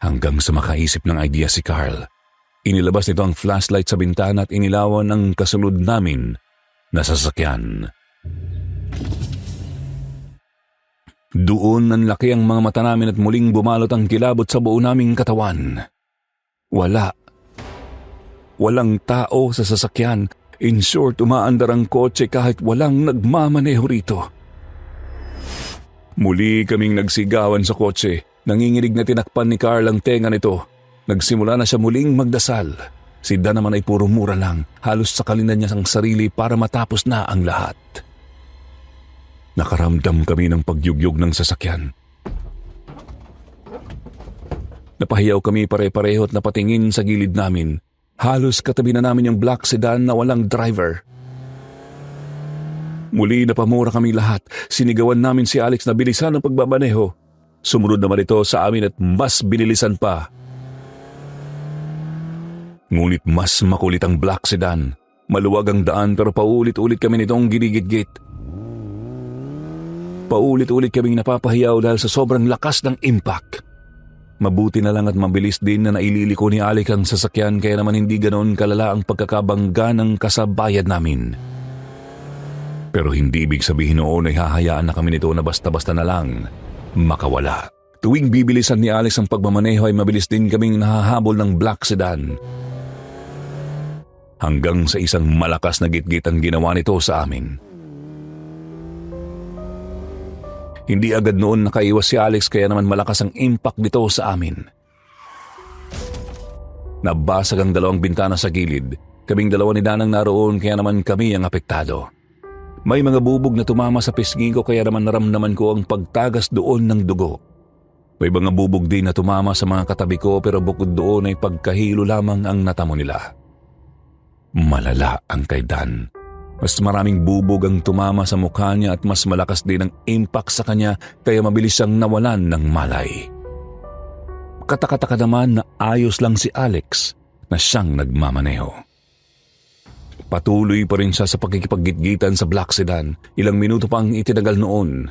Hanggang sa makaisip ng idea si Carl. Inilabas nito ang flashlight sa bintana at inilawan ang kasunod namin na sasakyan. Doon nanlaki ang mga mata namin at muling bumalot ang kilabot sa buo naming katawan. Walang tao sa sasakyan. In short, umaandar ang kotse kahit walang nagmamaneho rito. Muli kaming nagsigawan sa kotse. Nanginginig na tinakpan ni Carl ang tenga nito. Nagsimula na siya muling magdasal. Si Dan naman ay puro mura lang. Halos sakalin na niya ang sarili para matapos na ang lahat. Nakaramdam kami ng pagyugyog ng sasakyan. Napahiyaw kami pare-pareho at napatingin sa gilid namin. Halos katabi na namin yung black sedan na walang driver. Muli napamura kami lahat. Sinigawan namin si Alex na bilisan ang pagbabaneho. Sumunod naman ito sa amin at mas binilisan pa. Ngunit mas makulit ang black sedan. Maluwag ang daan pero paulit-ulit kami nitong ginigit-git. Paulit-ulit kaming napapahiyaw dahil sa sobrang lakas ng impact. Mabuti na lang at mabilis din na naililiko ni Alex ang sasakyan kaya naman hindi ganoon kalala ang pagkakabangga ng kasabayad namin. Pero hindi ibig sabihin noon ay hahayaan na kami nito na basta-basta na lang makawala. Tuwing bibilisan ni Alex ang pagmamaneho ay mabilis din kaming nahahabol ng black sedan. Hanggang sa isang malakas na gitgit ang ginawa nito sa amin. Hindi agad noon nakaiwas si Alex kaya naman malakas ang impact nito sa amin. Nabasag ang dalawang bintana sa gilid. Kaming dalawa ni Danang naroon kaya naman kami ang apektado. May mga bubog na tumama sa pisngi ko kaya naman naramdaman ko ang pagtagas doon ng dugo. May mga bubog din na tumama sa mga katabi ko pero bukod doon ay pagkahilo lamang ang natamo nila. Malala ang kay Dan. Mas maraming bubog ang tumama sa mukha niya at mas malakas din ang impact sa kanya kaya mabilis siyang nawalan ng malay. Katakataka naman na ayos lang si Alex na siyang nagmamaneho. Patuloy pa rin siya sa pagkikipaggitgitan sa black sedan. Ilang minuto pang itinagal noon.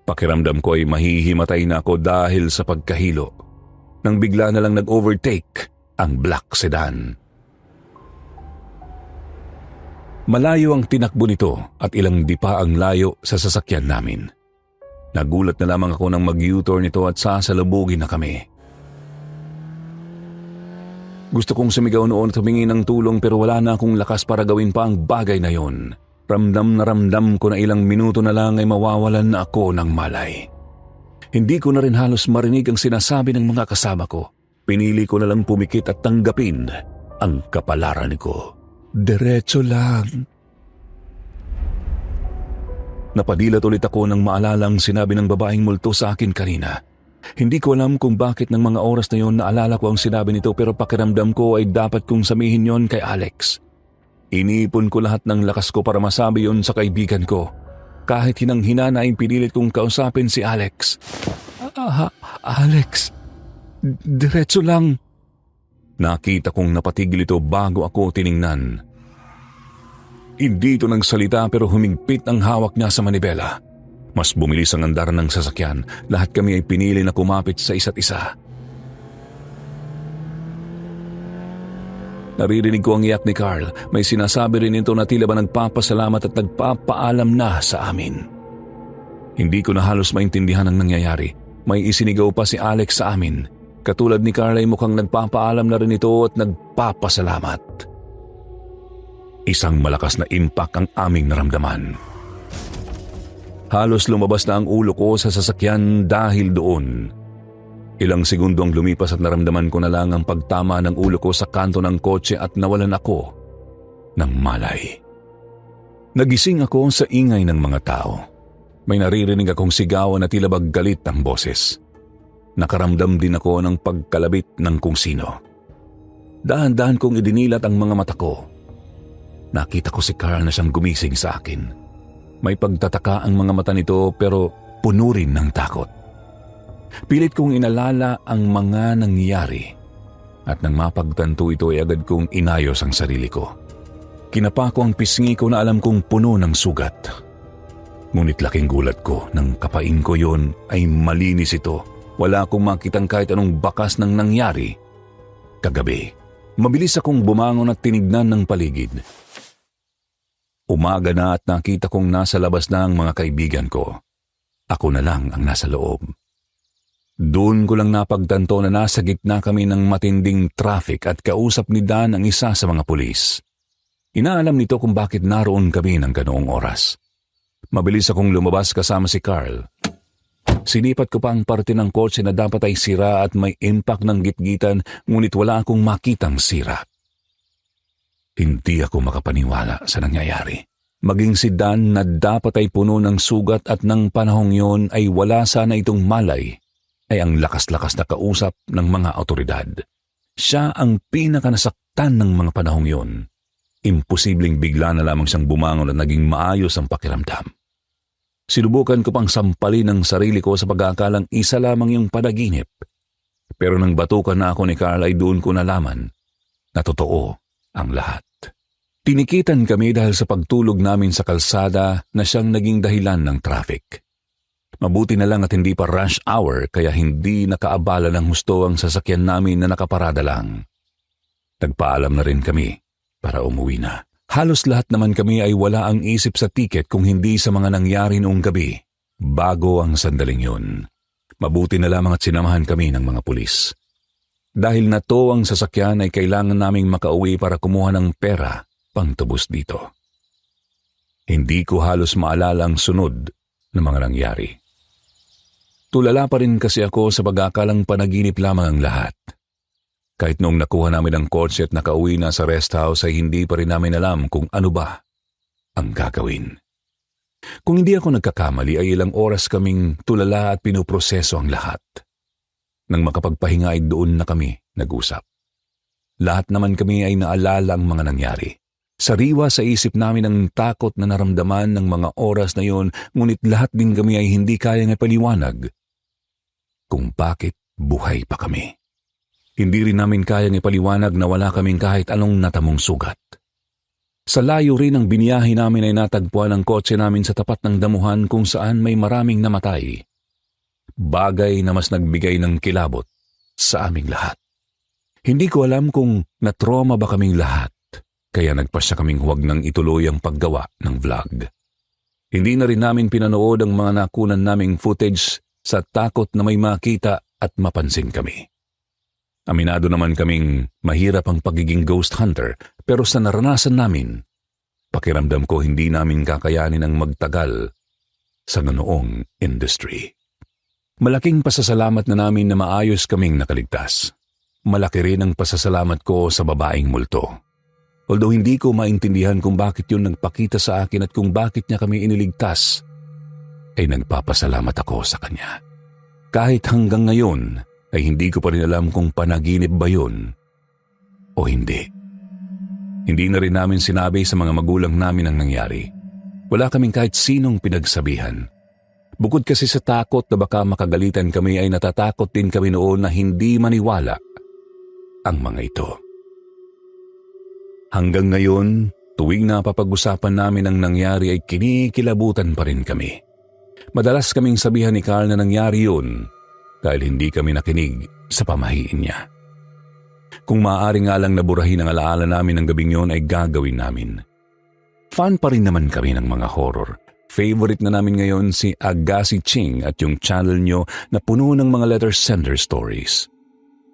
Pakiramdam ko ay mahihimatay na ako dahil sa pagkahilo. Nang bigla na lang nag-overtake ang black sedan. Malayo ang tinakbo nito at ilang dipa ang layo sa sasakyan namin. Nagulat na lamang ako nang mag-U-turn nito at sasalubugin na kami. Gusto kong sumigaw noon at humingi ng tulong pero wala na akong lakas para gawin pa ang bagay na yon. Ramdam na ramdam ko na ilang minuto na lang ay mawawalan na ako ng malay. Hindi ko na rin halos marinig ang sinasabi ng mga kasama ko. Pinili ko na lang pumikit at tanggapin ang kapalaran ko. Diretso lang. Napadilat ulit ako nang maalalang sinabi ng babaeng multo sa akin kanina. Hindi ko alam kung bakit ng mga oras na yon naalala ko ang sinabi nito pero pakiramdam ko ay dapat kong sabihin yon kay Alex. Iniipon ko lahat ng lakas ko para masabi yon sa kaibigan ko. Kahit hinang-hina na ay pinilit kong kausapin si Alex. Alex, diretso lang. Nakita kong napatigil ito bago ako tiningnan. Hindi ito nagsalita pero humigpit ang hawak niya sa manibela. Mas bumilis ang andar ng sasakyan. Lahat kami ay pinili na kumapit sa isa't isa. Naririnig ko ang iyak ni Carl. May sinasabi rin ito na tila ba nagpapasalamat at nagpapaalam na sa amin. Hindi ko na halos maintindihan ang nangyayari. May isinigaw pa si Alex sa amin. Katulad ni Carl ay mukhang nagpapaalam na rin ito at nagpapasalamat. Isang malakas na impact ang aming naramdaman. Halos lumabas na ang ulo ko sa sasakyan dahil doon. Ilang segundo ang lumipas at naramdaman ko na lang ang pagtama ng ulo ko sa kanto ng kotse at nawalan ako ng malay. Nagising ako sa ingay ng mga tao. May naririnig akong sigawan na tila bang galit ang boses. Nakaramdam din ako ng pagkalabit ng kung sino. Dahan-dahan kong idinilat ang mga mata ko. Nakita ko si Carl na siyang gumising sa akin. May pagtataka ang mga mata nito pero puno rin ng takot. Pilit kong inalala ang mga nangyari at nang mapagtanto ito ay agad kong inayos ang sarili ko. Kinapa ko ang pisngi ko na alam kong puno ng sugat. Ngunit laking gulat ko nang kapain ko yon ay malinis ito. Wala akong makitang kahit anong bakas ng nangyari kagabi. Mabilis akong bumangon at tinignan ng paligid. Umaga na at nakita kong nasa labas na ang mga kaibigan ko. Ako na lang ang nasa loob. Doon ko lang napagtanto na nasa gitna kami ng matinding traffic at kausap ni Dan ang isa sa mga pulis. Inaalam nito kung bakit naroon kami ng ganoong oras. Mabilis akong lumabas kasama si Carl. Sinipat ko pa ang parte ng kotse na dapat ay sira at may impact ng gitgitan ngunit wala akong makitang sira. Hindi ako makapaniwala sa nangyayari. Maging si Dan na dapat ay puno ng sugat at ng panahong yon ay wala sana itong malay ay ang lakas-lakas na kausap ng mga otoridad. Siya ang pinakanasaktan ng mga panahong yon. Imposibleng bigla na lamang siyang bumangon at naging maayos ang pakiramdam. Sinubukan ko pang sampalin ang sarili ko sa pag-aakalang isa lamang yung panaginip. Pero nang batukan na ako ni Carl ay doon ko nalaman na totoo ang lahat. Tinikitan kami dahil sa pagtulog namin sa kalsada na siyang naging dahilan ng traffic. Mabuti na lang at hindi pa rush hour kaya hindi nakaabala ng husto ang sasakyan namin na nakaparada lang. Nagpaalam na rin kami para umuwi na. Halos lahat naman kami ay wala ang isip sa tiket kung hindi sa mga nangyari noong gabi bago ang sandaling yun. Mabuti na lamang at sinamahan kami ng mga pulis. Dahil na to ang sasakyan ay kailangan naming makauwi para kumuha ng pera pang tubos dito. Hindi ko halos maalala ang sunod na mga nangyari. Tulala pa rin kasi ako sa pag-akalang panaginip lamang ang lahat. Kahit noong nakuha namin ang kotse at nakauwi na sa rest house ay hindi pa rin namin alam kung ano ba ang gagawin. Kung hindi ako nagkakamali ay ilang oras kaming tulala at pinoproseso ang lahat. Nang makapagpahinga ay doon na kami nag-usap. Lahat naman kami ay naalala ang mga nangyari. Sariwa sa isip namin ang takot na naramdaman ng mga oras na yon, ngunit lahat din kami ay hindi kayang ipaliwanag kung bakit buhay pa kami. Hindi rin namin kayang ipaliwanag na wala kaming kahit anong natamong sugat. Sa layo rin ang biniyahe namin ay natagpuan ang kotse namin sa tapat ng damuhan kung saan may maraming namatay. Bagay na mas nagbigay ng kilabot sa aming lahat. Hindi ko alam kung na-trauma ba kaming lahat, kaya nagpasya kaming huwag nang ituloy ang paggawa ng vlog. Hindi na rin namin pinanood ang mga nakunan naming footage sa takot na may makita at mapansin kami. Aminado naman kaming mahirap ang pagiging ghost hunter, pero sa naranasan namin, pakiramdam ko hindi namin kakayanin ang magtagal sa ganoong industry. Malaking pasasalamat na namin na maayos kaming nakaligtas. Malaki rin ang pasasalamat ko sa babaeng multo. Although hindi ko maintindihan kung bakit yun nagpakita sa akin at kung bakit niya kami iniligtas, ay nagpapasalamat ako sa kanya. Kahit hanggang ngayon, ay hindi ko pa rin alam kung panaginip ba yun o hindi. Hindi na rin namin sinabi sa mga magulang namin ang nangyari. Wala kaming kahit sinong pinagsabihan. Bukod kasi sa takot na baka makagalitan kami ay natatakot din kami noon na hindi maniwala ang mga ito. Hanggang ngayon, tuwing napapag-usapan namin ang nangyari ay kinikilabutan pa rin kami. Madalas kaming sabihan ni Carl na nangyari yun dahil hindi kami nakinig sa pamahiin niya. Kung maaari nga lang naburahin ang alaala namin ng gabing yun ay gagawin namin. Fan pa rin naman kami ng mga horror. Favorite na namin ngayon si Agassi Ching at yung channel nyo na puno ng mga letter sender stories.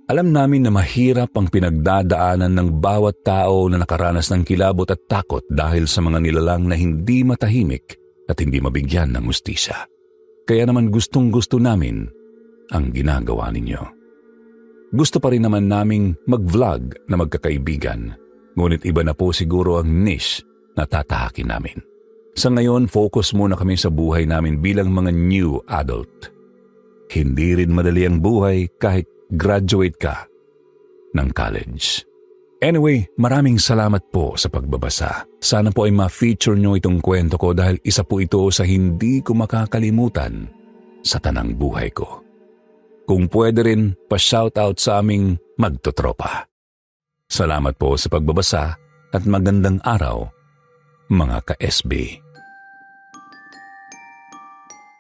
Alam namin na mahirap ang pinagdadaanan ng bawat tao na nakaranas ng kilabot at takot dahil sa mga nilalang na hindi matahimik at hindi mabigyan ng hustisya. Kaya naman gustong-gusto namin ang ginagawa ninyo. Gusto pa rin naman naming mag-vlog na magkakaibigan, ngunit iba na po siguro ang niche na tatahakin namin. Sa ngayon, focus muna kami sa buhay namin bilang mga new adult. Hindi rin madali ang buhay kahit graduate ka ng college. Anyway, maraming salamat po sa pagbabasa. Sana po ay ma-feature nyo itong kwento ko dahil isa po ito sa hindi ko makakalimutan sa tanang buhay ko. Kung pwede rin, pa-shoutout sa aming magtotropa. Salamat po sa pagbabasa at magandang araw, mga ka-SB.